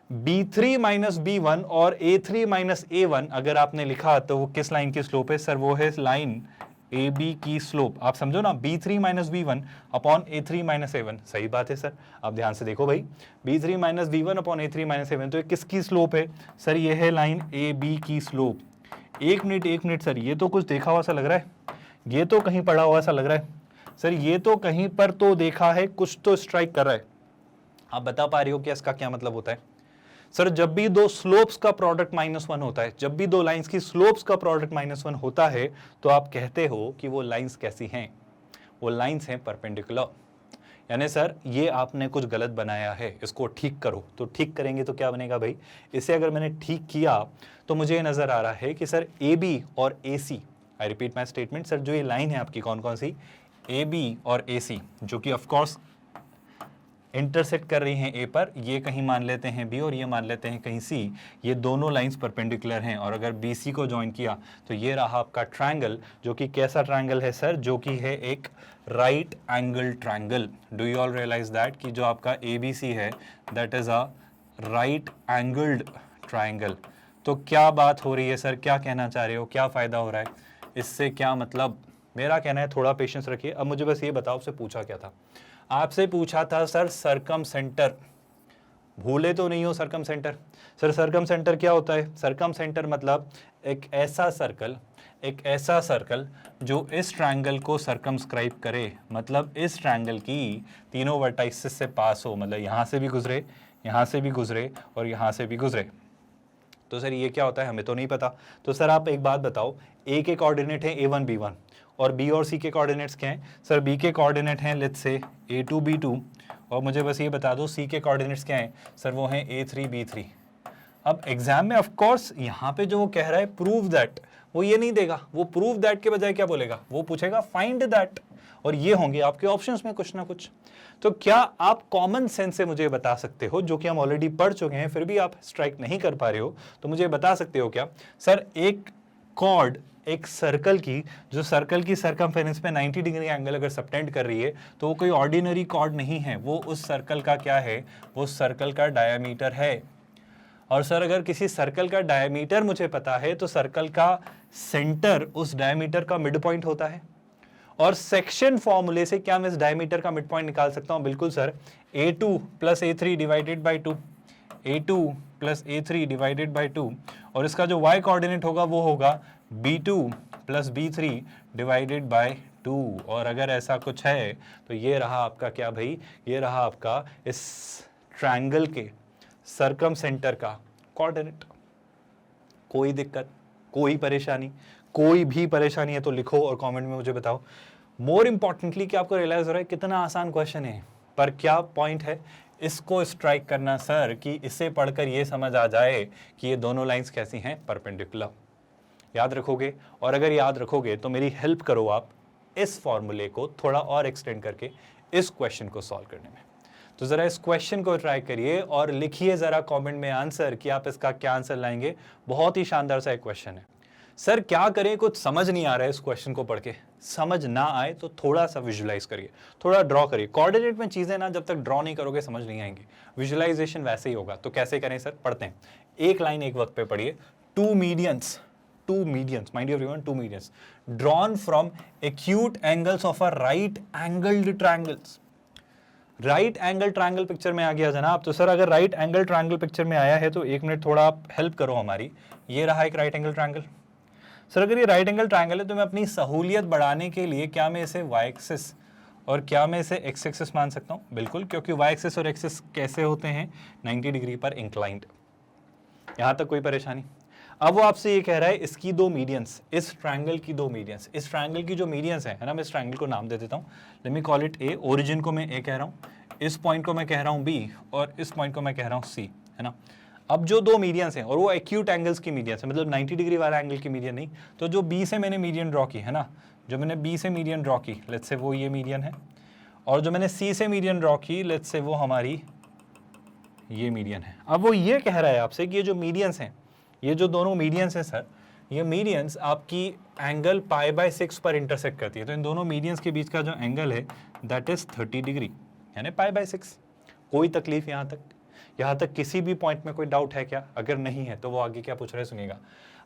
B3 माइनस B1 और A3 माइनस A1 अगर आपने लिखा तो वो किस लाइन की स्लोप है? सर वो है लाइन AB की स्लोप। आप समझो ना, B3 minus B1 upon A3 minus A1। सही बात है सर, आप ध्यान से देखो भाई, B3 minus B1 upon A3 minus A1, तो ये किसकी स्लोप है? सर ये है लाइन AB की स्लोप। एक मिनट सर, ये तो कुछ देखा हुआ सा लग रहा है, ये तो कहीं पढ़ा हुआ सा लग रहा है सर, ये तो कहीं पर तो देखा है, कुछ तो स्ट्राइक कर रहा है। आप बता पा रहे हो कि इसका क्या मतलब होता है? सर जब भी दो स्लोप्स का प्रोडक्ट -1 होता है, जब भी दो लाइंस की स्लोप्स का प्रोडक्ट -1 होता है, तो आप कहते हो कि वो लाइंस कैसी हैं? वो लाइंस हैं परपेंडिकुलर। यानी सर ये आपने कुछ गलत बनाया है, इसको ठीक करो। तो ठीक करेंगे तो क्या बनेगा भाई? इसे अगर मैंने ठीक किया तो मुझे ये नजर आ रहा है कि सर AB और AC, I repeat my statement, sir जो ये लाइन है आपकी कौन कौन सी, AB और AC, जो कि ऑफकोर्स इंटरसेक्ट कर रही हैं A पर, ये कहीं मान लेते हैं B और ये मान लेते हैं कहीं C, ये दोनों लाइंस परपेंडिकुलर हैं। और अगर BC को ज्वाइन किया तो ये रहा आपका ट्रायंगल, जो कि कैसा ट्रायंगल है सर? जो कि है एक right angle triangle. Do you all realise that कि जो आपका ABC है that is a right angled triangle. तो क्या बात हो रही है सर, क्या कहना चाह रहे हो, क्या फायदा हो रहा है इससे, क्या मतलब? मेरा कहना है थोड़ा पेशेंस रखिए। अब मुझे बस ये बताओ, आपसे पूछा क्या था? आपसे पूछा था सर सरकम सेंटर, भूले तो नहीं हो सरकम सेंटर? सर सरकम सेंटर क्या होता है? सरकम सेंटर मतलब एक ऐसा सर्कल जो इस ट्रायंगल को सरकमस्क्राइब करे, मतलब इस ट्रायंगल की तीनों वर्टाइसेस से पास हो, मतलब यहां से भी गुजरे, यहां से भी गुजरे और यहां से भी गुजरे। तो सर ये क्या होता है, हमें तो नहीं पता। तो सर आप एक बात बताओ, A के कोऑर्डिनेट है A1 B1 और B और C के कोऑर्डिनेट्स क्या हैं? सर B के कोऑर्डिनेट हैं लेट्स से A2 B2, और मुझे बस ये बता दो C के कोऑर्डिनेट्स क्या हैं? सर वो हैं A3 B3। अब एग्जाम में ऑफ कोर्स यहाँ पे जो वो कह रहा है प्रूव दैट, वो ये नहीं देगा, वो प्रूव दैट के बजाय क्या बोलेगा? वो पूछेगा फाइंड दैट, और ये होंगे आपके ऑप्शंस में कुछ ना कुछ। तो क्या आप कॉमन सेंस से मुझे बता सकते हो, जो कि हम ऑलरेडी पढ़ चुके हैं फिर भी आप स्ट्राइक नहीं कर पा रहे हो, तो मुझे बता सकते हो क्या सर, एक कॉर्ड एक सर्कल की, जो सर्कल की सरकमफेरेंस पे 90 डिग्री एंगल अगर सबटेंड कर रही है, तो वो कोई ऑर्डिनरी कॉर्ड नहीं है, वो उस सर्कल का क्या है? वो सर्कल का डायमीटर है। और सर अगर किसी सर्कल का डायमीटर मुझे पता है तो सर्कल का सेंटर उस डायमीटर का मिड पॉइंट होता है। और सेक्शन फॉर्मूले से क्या मैं इस डायमीटर का मिड पॉइंट निकाल सकता हूं? बिल्कुल sir, A2 plus A3 divided by 2, A2 plus A3 divided by 2, और इसका जो y कोऑर्डिनेट होगा वो होगा B2 plus B3 divided by 2। और अगर ऐसा कुछ है तो ये रहा आपका क्या भाई? ये रहा आपका इस ट्रायंगल के सर्कम सेंटर का कोऑर्डिनेट। कोई दिक्कत, कोई परेशानी, कोई भी परेशानी है तो लिखो और कमेंट में मुझे बताओ। मोर इंपॉर्टेंटली कि आपको रियलाइज हो रहा है कितना आसान क्वेश्चन है, पर क्या पॉइंट है इसको स्ट्राइक करना सर, कि इसे पढ़कर ये समझ आ जाए कि ये दोनों लाइंस कैसी हैं, परपेंडिकुलर। याद रखोगे, और अगर याद रखोगे तो मेरी हेल्प करो आप इस फॉर्मूले को थोड़ा और एक्सटेंड करके इस क्वेश्चन को सॉल्व करने में। तो जरा इस क्वेश्चन को ट्राई करिए और लिखिए जरा कमेंट में आंसर कि आप इसका क्या आंसर लाएंगे। बहुत ही शानदार सा एक क्वेश्चन है। सर क्या करें, कुछ समझ नहीं आ रहा है इस क्वेश्चन को पढ़ के। समझ ना आए तो थोड़ा सा विजुलाइज करिए, थोड़ा ड्रॉ करिए। कोऑर्डिनेट में चीजें ना जब तक ड्रॉ नहीं करोगे समझ नहीं आएंगी, विजुलाइजेशन वैसे ही होगा। तो कैसे करें सर, पढ़ते हैं। एक लाइन एक वक्त पे पढ़िए। Two medians, mind you everyone, two medians drawn from acute angles of a right angled triangles. Right angle triangle picture में आ गया जनाब। तो सर अगर राइट एंगल ट्रायंगल पिक्चर में आया है तो एक मिनट थोड़ा आप हेल्प करो हमारी। ये रहा एक राइट एंगल ट्रायंगल। सर अगर ये राइट एंगल ट्रायंगल है तो मैं अपनी सहूलियत बढ़ाने के लिए क्या मैं इसे वाई एक्सिस और क्या मैं इसे एक्स एक्सिस मान सकता हूँ? बिल्कुल, क्योंकि वाई एक्सिस और एक्सिस कैसे होते हैं, 90 डिग्री पर इंक्लाइंड। यहाँ तक कोई परेशानी? अब वो आपसे ये कह रहा है इसकी दो मीडियंस, इस ट्रायंगल की दो मीडियंस, इस ट्रायंगल की जो मीडियंस है ना, मैं इस ट्रायंगल को नाम दे देता हूँ। Let me call it A. Origin को मैं ए कह रहा हूँ, इस पॉइंट को मैं कह रहा हूँ बी, और इस पॉइंट को मैं कह रहा हूँ सी, है ना। अब जो दो मीडियंस हैं और वो एक्यूट एंगल्स की मीडियंस है, मतलब 90 डिग्री वाला एंगल की मीडियन नहीं। तो जो बी से मैंने मीडियन ड्रॉ की है ना, जो मैंने बी से मीडियन ड्रॉ की, लेट्स से वो ये मीडियन है, और जो मैंने सी से मीडियन ड्रॉ की, लेट्स से वो हमारी ये मीडियन है। अब वो ये कह रहा है आपसे कि ये जो मीडियंस हैं, ये जो दोनों मीडियंस हैं सर, ये मीडियंस आपकी एंगल π/6 पर इंटरसेक्ट करती है। तो इन दोनों मीडियंस के बीच का जो एंगल है दैट इज 30 डिग्री, यानी π/6। कोई तकलीफ यहाँ तक? यहाँ तक किसी भी पॉइंट में कोई डाउट है क्या? अगर नहीं है तो वो आगे क्या पूछ रहे हैं सुनिएगा।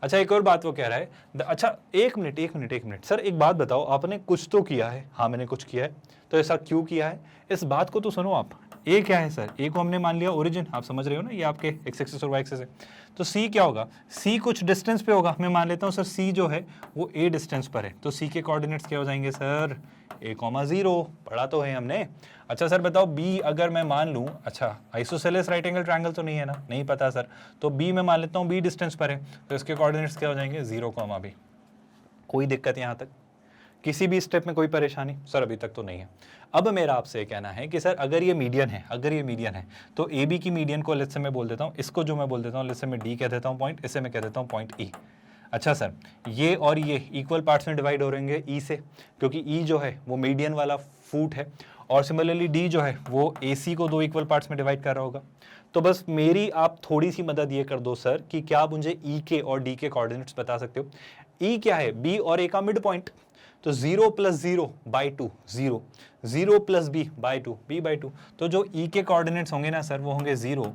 अच्छा एक और बात वो कह रहा है, अच्छा एक मिनट सर, एक बात बताओ, आपने कुछ तो किया है। हाँ मैंने कुछ किया है, तो ऐसा क्यों किया है इस बात को तो सुनो आप। ए क्या है सर? ए को हमने मान लिया ओरिजिन, आप समझ रहे हो ना, ये आपके एक्स एक्सिस और वाई एक्सिस है। तो सी क्या होगा? सी कुछ डिस्टेंस पे होगा। मैं मान लेता हूँ सर सी जो है वो ए डिस्टेंस पर है, तो सी के कोऑर्डिनेट्स क्या हो जाएंगे सर? a,0। पढ़ा तो है हमने। अच्छा सर बताओ बी अगर मैं मान लूँ, अच्छा आइसोसेलेस राइट एंगल ट्रायंगल तो नहीं है ना, नहीं पता सर, तो बी मैं मान लेता हूँ बी डिस्टेंस पर है, तो इसके कोऑर्डिनेट्स क्या हो जाएंगे? 0,b। कोई दिक्कत यहाँ तक? किसी भी स्टेप में कोई परेशानी? सर अभी तक तो नहीं है। अब मेरा आपसे कहना है कि सर अगर ये मीडियन है, तो ए बी की मीडियन को लेट्स से मैं बोल देता हूँ, इसको जो मैं बोल देता हूँ लेट्स से मैं डी कह देता हूँ पॉइंट, इसे मैं कह देता हूँ पॉइंट ई। अच्छा सर ये और ये इक्वल पार्ट्स में डिवाइड हो रहेंगे ई से, क्योंकि ई जो है वो मीडियन वाला फूट है, और सिमिलरली डी जो है वो ए सी को दो इक्वल पार्ट्स में डिवाइड कर रहा होगा। तो बस मेरी आप थोड़ी सी मदद ये कर दो सर कि क्या आप मुझे ई के और डी के कोऑर्डिनेट्स बता सकते हो? ई क्या है? बी और ए का मिड पॉइंट। तो 0 + 0/2, 0 + b/2, b/2। तो जो ई के कोऑर्डिनेट्स होंगे ना सर वो होंगे 0,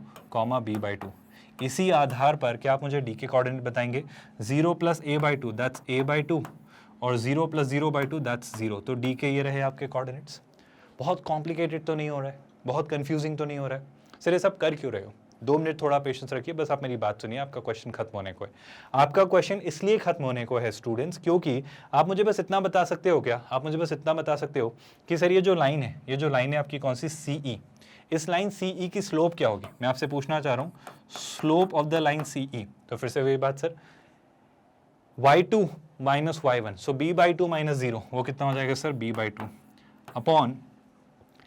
b/2। इसी आधार पर क्या आप मुझे डी के कोऑर्डिनेट बताएंगे? 0 + a/2 दैट्स a/2, और 0 + 0/2 दैट्स 0। तो डी के ये रहे आपके कोऑर्डिनेट्स। बहुत कॉम्प्लिकेटेड तो नहीं हो रहा है, बहुत कंफ्यूजिंग तो नहीं हो रहा है? सर ये सब कर क्यों रहे हो? 2 मिनट थोड़ा पेशेंस रखिए, बस आप मेरी बात सुनिए। आपका क्वेश्चन खत्म होने को है। आपका क्वेश्चन इसलिए खत्म होने को है स्टूडेंट्स, क्योंकि आप मुझे बस इतना बता सकते हो क्या? आप मुझे बस इतना बता सकते हो कि सर ये जो लाइन है आपकी कौन सी? CE। इस लाइन CE की स्लोप क्या होगी? मैं आपसे पूछना चाह रहा हूँ slope of the line CE। तो फिर से वही बात सर, y2 - y1, सो b/2 - 0 वो कितना हो जाएगा sir? b/2 upon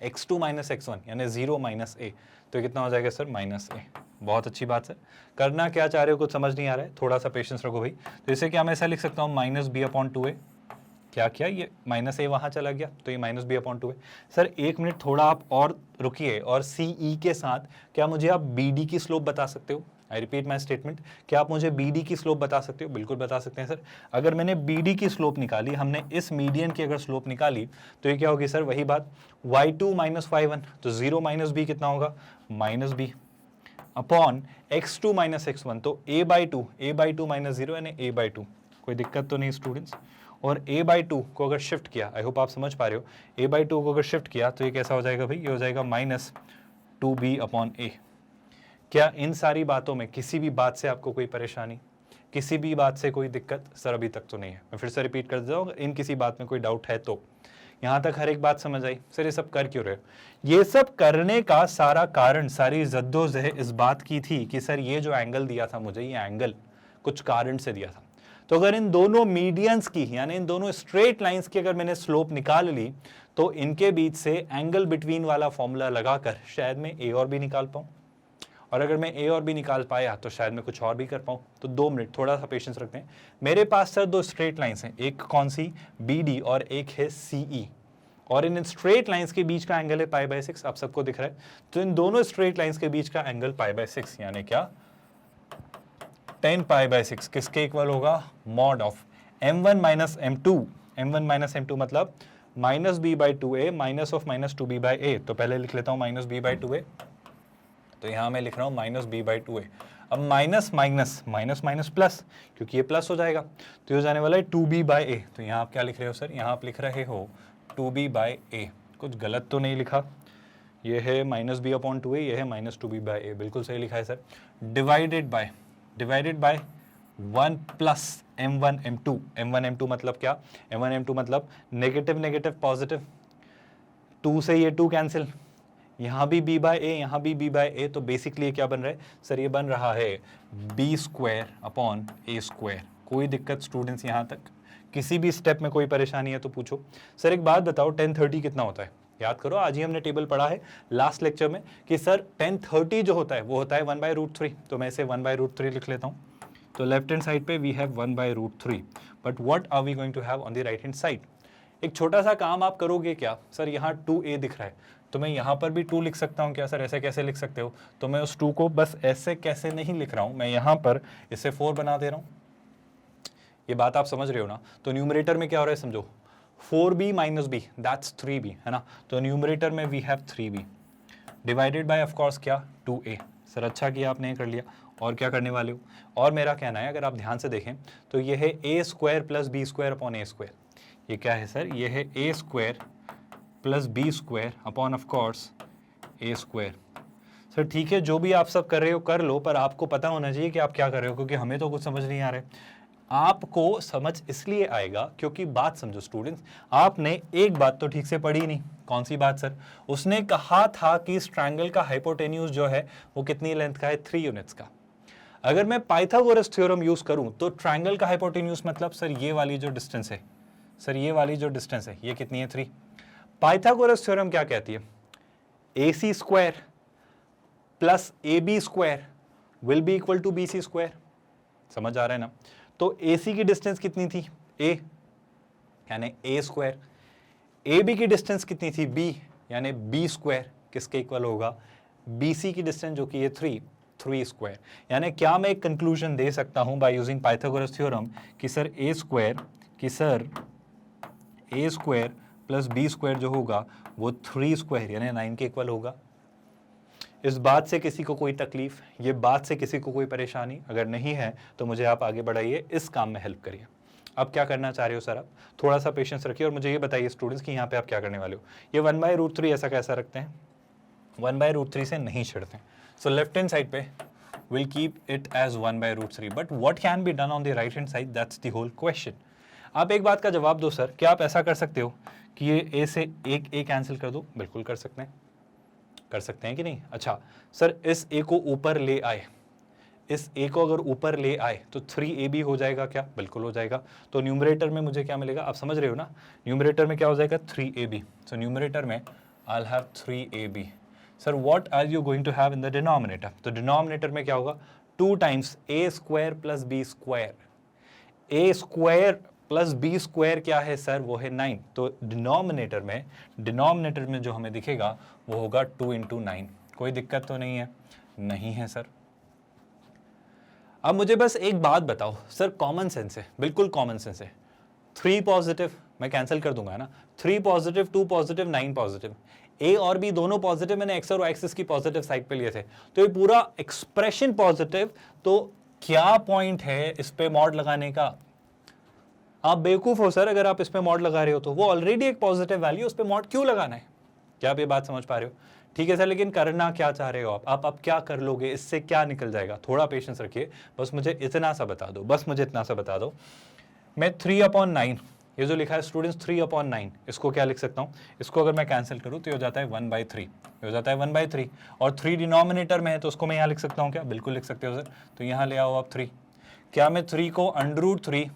x2 - x1 यानी 0 - a, तो कितना हो जाएगा सर? -a। बहुत अच्छी बात सर। करना क्या चाह रहे हो कुछ समझ नहीं आ रहा है? थोड़ा सा पेशेंस रखो भाई। तो इसे क्या मैं ऐसा लिख सकता हूँ? -b/2a। क्या ये -a वहाँ चला गया, तो ये -b/2a। सर एक मिनट थोड़ा आप और रुकिए, और CE के साथ क्या मुझे आप BD की स्लोप बता सकते हो? आई रिपीट माई स्टेटमेंट, क्या आप मुझे BD की स्लोप बता सकते हो? बिल्कुल बता सकते हैं सर। अगर मैंने BD की स्लोप निकाली, हमने इस मीडियन की अगर स्लोप निकाली, तो ये क्या होगी सर? वही बात, y2 - y1, तो 0 - b कितना होगा? -b अपॉन x2 - x1, तो a/2 - 0 यानी a/2। कोई दिक्कत तो नहीं स्टूडेंट्स? और a/2 को अगर शिफ्ट किया, आई होप आप समझ पा रहे हो, a/2 को अगर शिफ्ट किया तो ये कैसा हो जाएगा भाई? ये हो जाएगा -2b/a। क्या इन सारी बातों में किसी भी बात से आपको कोई परेशानी, किसी भी बात से कोई दिक्कत? सर अभी तक तो नहीं है। मैं फिर से रिपीट कर देता हूँ, इन किसी बात में कोई डाउट है तो यहां तक हर एक बात समझ आई? सर ये सब कर क्यों रहे हो? ये सब करने का सारा कारण, सारी जद्दोजहद इस बात की थी कि सर ये जो एंगल दिया था मुझे, ये एंगल कुछ कारण से दिया था। तो अगर इन दोनों मीडियंस की, यानी इन दोनों स्ट्रेट लाइंस की अगर मैंने स्लोप निकाल ली, तो इनके बीच से एंगल बिटवीन वाला फॉर्मूला लगाकर शायद मैं ए और बी निकाल पाऊं, और अगर मैं ए और बी निकाल पाया तो शायद मैं कुछ और भी कर पाऊं। तो 2 मिनट थोड़ा सा पेशेंस रखते हैं। मेरे पास सर 2 स्ट्रेट लाइंस हैं, एक कौन सी, बी डी, और एक है सी ई, और इन स्ट्रेट लाइंस के बीच का एंगल है π/6। आप सबको दिख रहा है? तो इन दोनों स्ट्रेट लाइंस के बीच का एंगल π/6, यानी क्या, 10 π/6 किसके इक्वल होगा, mod of m1 minus m2। m1 minus m2 मतलब minus b/2a minus of minus 2b/a। तो पहले लिख लेता हूं माइनस b/2a, तो यहां मैं लिख रहा हूं माइनस b/2a। अब minus minus minus minus plus, क्योंकि ये प्लस हो जाएगा, तो ये जाने वाला है 2b/a। तो यहाँ आप क्या लिख रहे हो सर, यहाँ आप लिख रहे हो 2b/a। कुछ गलत तो नहीं लिखा? ये है माइनस b/2a, ये है माइनस 2b/a, बिल्कुल सही लिखा है sir. Divided by 1 plus m1 m2। m1 m2 मतलब क्या, m1 m2 मतलब नेगेटिव नेगेटिव पॉजिटिव, 2 से ये 2 कैंसिल, यहाँ भी b/a, यहाँ भी b/a। तो बेसिकली क्या बन रहा है सर, ये बन रहा है b² / a²। कोई दिक्कत स्टूडेंट्स यहाँ तक? किसी भी स्टेप में कोई परेशानी है तो पूछो। सर एक बात बताओ, 1030 कितना होता है? याद करो, आज ही हमने टेबल पढ़ा है लास्ट लेक्चर में कि सर 1030 जो होता है वो होता है 1/√3। तो मैं इसे 1/√3 लिख लेता हूँ। तो लेफ्ट हैंड साइड पे we have 1/√3, but what are we going to have on the right hand side? एक छोटा सा काम आप करोगे क्या, सर यहाँ 2a दिख रहा है, तो मैं यहाँ पर भी 2 लिख सकता हूँ क्या? सर ऐसे कैसे लिख सकते हो? तो मैं उस 2 को बस ऐसे कैसे नहीं लिख रहा हूँ, मैं यहाँ पर इसे 4 बना दे रहा हूँ। ये बात आप समझ रहे हो ना? तो न्यूमरेटर में क्या हो रहा है समझो, 4b minus b, that's 3b, है ना? तो न्यूमरेटर में we have 3b divided by of course क्या, 2a। सर अच्छा किया आपने ये कर लिया। और क्या करने वाले हो? और मेरा कहना है, अगर आप ध्यान से देखें तो ये है a² plus b² upon a²। ये क्या है सर? ये है a² plus b² upon of course a²। Sir ठीक है, जो भी आप सब कर रहे हो कर लो, पर आपको पता होना चाहिए कि आप क्या कर रहे हो, क्योंकि हमें तो कुछ समझ नहीं आ रहा है। आपको समझ इसलिए आएगा क्योंकि बात समझो स्टूडेंट्स, आपने एक बात तो ठीक से पढ़ी नहीं। कौन सी बात सर? उसने कहा था कि इस ट्रायंगल का हाइपोटेन्यूज जो है वो कितनी लेंथ का है, 3 यूनिट्स का। अगर मैं पाइथागोरस थ्योरम यूज करूं तो ट्रायंगल का हाइपोटेन्यूज मतलब सर ये वाली जो डिस्टेंस है, सर ये वाली जो डिस्टेंस है ये कितनी है, 3। पाइथागोरस थ्योरम क्या कहती है, ac² plus ab² will be equal to bc²। समझ आ रहा है ना? तो AC की डिस्टेंस कितनी थी, a, यानी a²। AB की डिस्टेंस कितनी थी, b, यानी b², किसके इक्वल होगा, BC की डिस्टेंस जो कि ये 3² यानी क्या मैं एक कंक्लूजन दे सकता हूं बाय यूजिंग पाइथागोरस थ्योरम कि सर a² प्लस b² जो होगा वो 3² यानी 9 के इक्वल होगा। इस बात से किसी को कोई तकलीफ, ये बात से किसी को कोई परेशानी अगर नहीं है तो मुझे आप आगे बढ़ाइए, इस काम में हेल्प करिए। अब क्या करना चाह रहे हो सर? आप थोड़ा सा पेशेंस रखिए और मुझे ये बताइए स्टूडेंट्स कि यहाँ पे आप क्या करने वाले हो। ये 1/√3 ऐसा कैसा रखते हैं, 1/√3 से नहीं छिड़ते। सो लेफ्ट हैंड साइड पे will keep it as 1/√3, but what can be done on the right hand side, that's the whole question. आप एक बात का जवाब दो सर, क्या आप ऐसा कर सकते हो कि ये a से एक a कैंसिल कर दो? बिल्कुल कर सकते हैं, कर सकते हैं कि नहीं? अच्छा सर इस a को ऊपर ले आए, इस a को अगर ऊपर ले आए तो 3ab हो जाएगा क्या? बिल्कुल हो जाएगा। तो न्यूमरेटर में मुझे क्या मिलेगा, आप समझ रहे हो ना? न्यूमरेटर में क्या हो जाएगा, 3ab। सो न्यूमरेटर में I will have 3ab। Sir what are you going to have in the denominator? तो डिनोमिनेटर में क्या होगा, 2 times a² plus b²। a² plus b² क्या है सर, वो है 9। तो डिनोमिनेटर में जो हमें दिखेगा वो होगा 2 × 9। कोई दिक्कत तो नहीं है? नहीं है सर। अब मुझे बस एक बात बताओ सर, कॉमन सेंस है, बिल्कुल कॉमन सेंस है। 3 पॉजिटिव मैं कैंसिल कर दूंगा ना, 3 पॉजिटिव 2 पॉजिटिव 9 पॉजिटिव, a और b दोनों पॉजिटिव, मैंने x और y एक्सिस की पॉजिटिव साइड पे लिए थे, तो ये पूरा एक्सप्रेशन पॉजिटिव। तो क्या पॉइंट है इस पे मॉड लगाने का? आप बेवकूफ हो सर अगर आप इस पे मॉड लगा रहे हो, तो वो ऑलरेडी एक पॉजिटिव वैल्यू, उस पे मॉड क्यों लगाना है? क्या आप ये बात समझ पा रहे हो? ठीक है सर, लेकिन करना क्या चाह रहे हो आप अब क्या कर लोगे, इससे क्या निकल जाएगा? थोड़ा पेशेंस रखिए, बस मुझे इतना सा बता दो, बस मुझे इतना सा बता दो। मैं 3/9 ये जो लिखा है स्टूडेंट्स 3/9, इसको क्या लिख सकता हूँ, इसको अगर मैं कैंसिल करूँ तो ये हो जाता है 1/3, ये हो जाता है 1/3, और 3 डिनोमिनेटर में है तो उसको मैं यहाँ लिख सकता हूँ क्या, बिल्कुल लिख सकते हो सर। तो यहाँ ले आओ आप 3, क्या मैं 3 को √3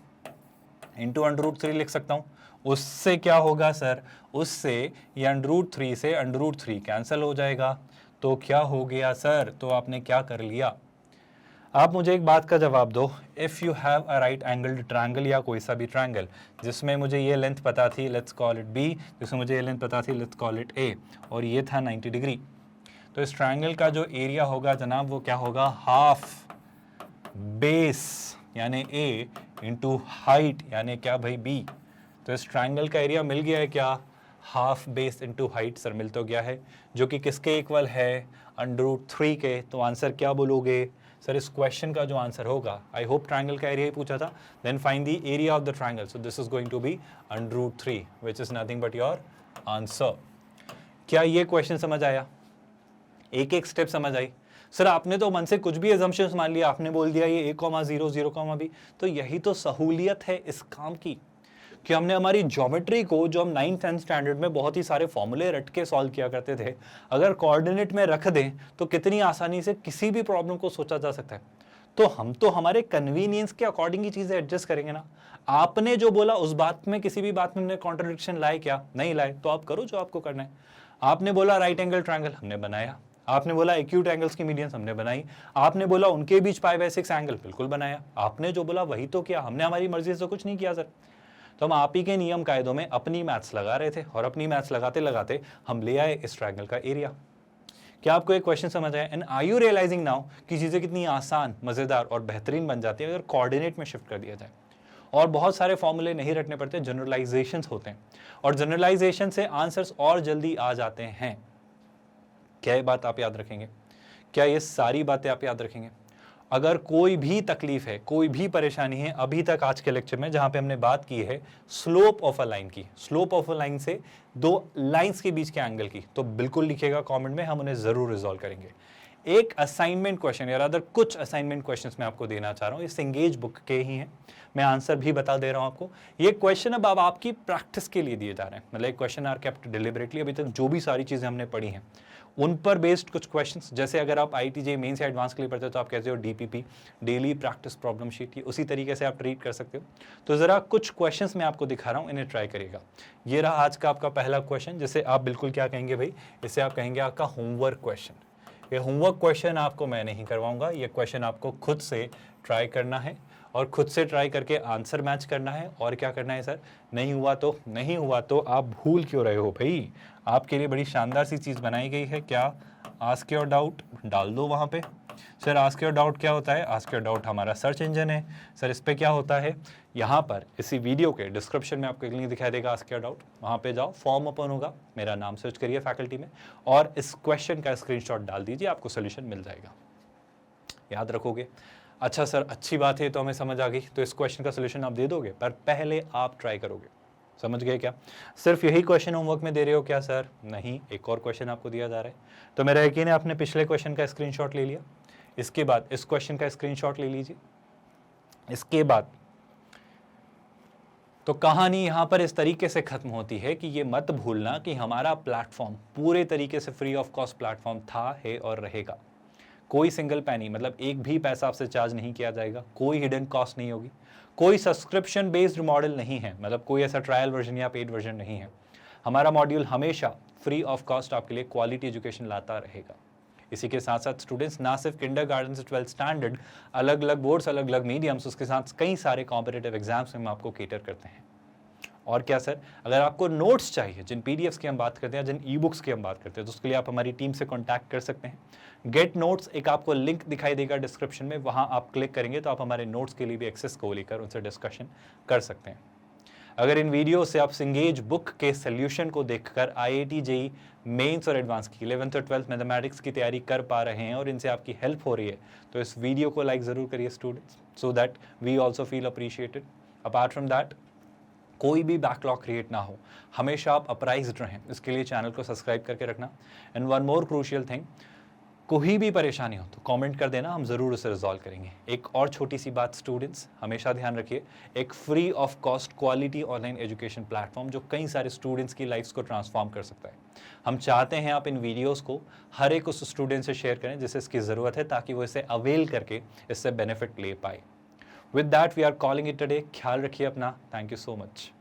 इंटू √3 लिख सकता हूँ, उससे क्या होगा सर, उससे ये √3 से √3 कैंसिल हो जाएगा, तो क्या हो गया सर, तो आपने क्या कर लिया। आप मुझे एक बात का जवाब दो, if you have a right angled triangle या कोई सा भी ट्रायंगल जिसमें मुझे ये लेंथ पता थी, लेट्स कॉल इट बी, जिसमें मुझे ये लेंथ पता थी, लेट्स कॉल इट ए, और ये था 90 डिग्री, तो इस ट्रायंगल का जो एरिया होगा जनाब वो क्या होगा, हाफ बेस यानी ए इंटू हाइट यानी क्या भाई बी। तो इस ट्रायंगल का एरिया मिल गया है क्या, half base into height sir, मिल तो गया है, जो कि किसके इक्वल है, √3 के। तो आंसर क्या बोलोगे सर, इस क्वेश्चन का जो आंसर होगा, आई होप ट्रायंगल का एरिया ही पूछा था, then find the area of the triangle, so this is going to be √3 which is nothing but your answer. क्या ये क्वेश्चन समझ आया, एक एक स्टेप समझ आई। सर आपने तो मन से कुछ भी एजम्पशंस मान लिया, आपने बोल दिया ये a,0 0, तो यही तो सहूलियत है इस काम की कि हमने हमारी ज्योमेट्री को, जो हम 9th 10th स्टैंडर्ड में बहुत ही सारे फॉर्मूले रट के सॉल्व किया करते थे, अगर कोऑर्डिनेट में रख दें तो कितनी आसानी से किसी भी प्रॉब्लम को सोचा जा सकता है। तो हम तो हमारे कन्वीनियंस के अकॉर्डिंग ही चीजें एडजस्ट करेंगे ना। आपने जो बोला उस बात में, किसी भी बात में हमने कॉन्ट्रडिक्शन लाए क्या, नहीं लाए, तो आप करो जो आपको करना है। आपने बोला राइट एंगल ट्रायंगल, हमने बनाया। आपने बोला एक्यूट एंगल्स की मीडियंस, हमने बनाई। आपने बोला उनके बीच π/6 एंगल, बिल्कुल बनाया। आपने जो बोला वही तो किया, हमने हमारी मर्जी से कुछ नहीं किया सर। तो हम आप ही के नियम कायदों में अपनी मैथ्स लगा रहे थे, और अपनी मैथ्स लगाते लगाते हम ले आए इस ट्रायंगल का एरिया। क्या आपको एक क्वेश्चन समझ आया, and are you realising now कि चीजें कितनी आसान, मजेदार और बेहतरीन बन जाती है अगर कोऑर्डिनेट में शिफ्ट कर दिया जाए, और बहुत सारे फॉर्मूले नहीं रटने पड़ते, जनरलाइजेशंस होते हैं, और जनरलाइजेशन से आंसर्स और जल्दी आ जाते हैं। क्या ये बात आप याद रखेंगे, क्या ये सारी बातें आप याद रखेंगे। अगर कोई भी तकलीफ है, कोई भी परेशानी है अभी तक आज के लेक्चर में, जहां पे हमने बात की है स्लोप ऑफ अ लाइन की, स्लोप ऑफ अ लाइन से दो लाइंस के बीच के एंगल की, तो बिल्कुल लिखिएगा कमेंट में, हम उन्हें जरूर रिजॉल्व करेंगे। एक असाइनमेंट क्वेश्चन या अदर कुछ असाइनमेंट क्वेश्चंस मैं आपको देना चाह रहा हूँ, इस एंगेज बुक के ही हैं, मैं आंसर भी बता दे रहा हूँ आपको। ये क्वेश्चन अब आपकी प्रैक्टिस के लिए दिए जा रहे हैं, मतलब एक क्वेश्चन आर केप्ट डिलिबरेटली, अभी तक जो भी सारी चीजें हमने पढ़ी हैं उन पर बेस्ड कुछ क्वेश्चंस। जैसे अगर आप IIT मेंस या एडवांस के लिए पढ़ते हो तो आप कहते हो DPP, daily practice problem sheet, ये उसी तरीके से आप ट्रीट कर सकते हो। तो जरा कुछ क्वेश्चंस मैं आपको दिखा रहा हूँ, इन्हें ट्राई करिएगा। ये रहा आज का आपका पहला क्वेश्चन, जिसे आप बिल्कुल क्या कहेंगे भाई, इसे आप कहेंगे आपका होमवर्क क्वेश्चन। ये होमवर्क क्वेश्चन आपको मैं नहीं करवाऊंगा, ये क्वेश्चन आपको खुद से ट्राई करना है, और खुद से ट्राई करके आंसर मैच करना है। और क्या करना है सर, नहीं हुआ तो नहीं हुआ तो आप भूल क्यों रहे हो भाई, आपके लिए बड़ी शानदार सी चीज़ बनाई गई है। क्या, आस्क योर डाउट डाल दो वहाँ पे। सर आस्क योर डाउट क्या होता है, आस्क योर डाउट हमारा सर्च इंजन है सर, इस पर क्या होता है, यहाँ पर इसी वीडियो के डिस्क्रिप्शन में आपको एक लिंक दिखाई देगा आस्क योर डाउट, वहाँ पे जाओ, फॉर्म ओपन होगा, मेरा नाम सर्च करिए फैकल्टी में, और इस क्वेश्चन का स्क्रीनशॉट डाल दीजिए, आपको सोल्यूशन मिल जाएगा। याद रखोगे, अच्छा सर अच्छी बात है, तो हमें समझ आ गई, तो इस क्वेश्चन का सोल्यूशन आप दे दोगे, पर पहले आप ट्राई करोगे। समझ गए क्या, सिर्फ यही क्वेश्चन होमवर्क में दे रहे हो क्या सर, नहीं, एक और क्वेश्चन आपको दिया जा रहा है। तो मेरा यकीन है आपने पिछले क्वेश्चन का स्क्रीनशॉट ले लिया, इसके बाद इस क्वेश्चन का स्क्रीनशॉट ले लीजिए। इसके बाद तो कहानी यहाँ पर इस तरीके से खत्म होती है कि ये मत भूलना कि हमारा प्लेटफॉर्म पूरे तरीके से फ्री ऑफ कॉस्ट प्लेटफॉर्म था, है और रहेगा। कोई सिंगल पैनी, मतलब एक भी पैसा आपसे चार्ज नहीं किया जाएगा, कोई हिडन कॉस्ट नहीं होगी, कोई सब्सक्रिप्शन बेस्ड मॉडल नहीं है, मतलब कोई ऐसा ट्रायल वर्जन या पेड वर्जन नहीं है। हमारा मॉड्यूल हमेशा फ्री ऑफ कॉस्ट आपके लिए क्वालिटी एजुकेशन लाता रहेगा। इसी के साथ साथ स्टूडेंट्स ना सिर्फ किंडरगार्टन से 12th स्टैंडर्ड, अलग अलग बोर्ड्स, अलग अलग मीडियम्स, उसके साथ कई सारे कॉम्पिटिटिव एग्जाम्स में हम आपको केटर करते हैं। और क्या सर, अगर आपको नोट्स चाहिए, जिन PDFs की हम बात करते हैं, जिन ई-बुक्स की हम बात करते हैं, तो उसके लिए आप हमारी टीम से कांटेक्ट कर सकते हैं। गेट नोट्स, एक आपको लिंक दिखाई देगा डिस्क्रिप्शन में, वहां आप क्लिक करेंगे तो आप हमारे नोट्स के लिए भी एक्सेस को लेकर उनसे डिस्कशन कर सकते हैं। अगर इन वीडियो से आप सिंगेज बुक के सोल्यूशन को देखकर IIT JEE मेंस और एडवांस की 11th और 12th मैथमेटिक्स की तैयारी कर पा रहे हैं और इनसे आपकी हेल्प हो रही है, तो इस वीडियो को लाइक जरूर करिए students, so that we also feel appreciated. Apart from that, कोई भी बैकलॉग क्रिएट ना हो, हमेशा आप अपराइज्ड रहें, इसके लिए चैनल को सब्सक्राइब करके रखना। And one more crucial thing, कोई भी परेशानी हो तो कमेंट कर देना, हम ज़रूर उसे रिजॉल्व करेंगे। एक और छोटी सी बात स्टूडेंट्स, हमेशा ध्यान रखिए, एक free of cost quality online education platform जो कई सारे स्टूडेंट्स की लाइफ्स को ट्रांसफॉर्म कर सकता है। हम चाहते हैं आप इन वीडियोस को हर एक उस स्टूडेंट से शेयर करें जिसे इसकी ज़रूरत है, ताकि वो इसे अवेल करके इससे बेनिफिट ले पाए। With that we are calling it today. ख्याल रखिए अपना। Thank you so much.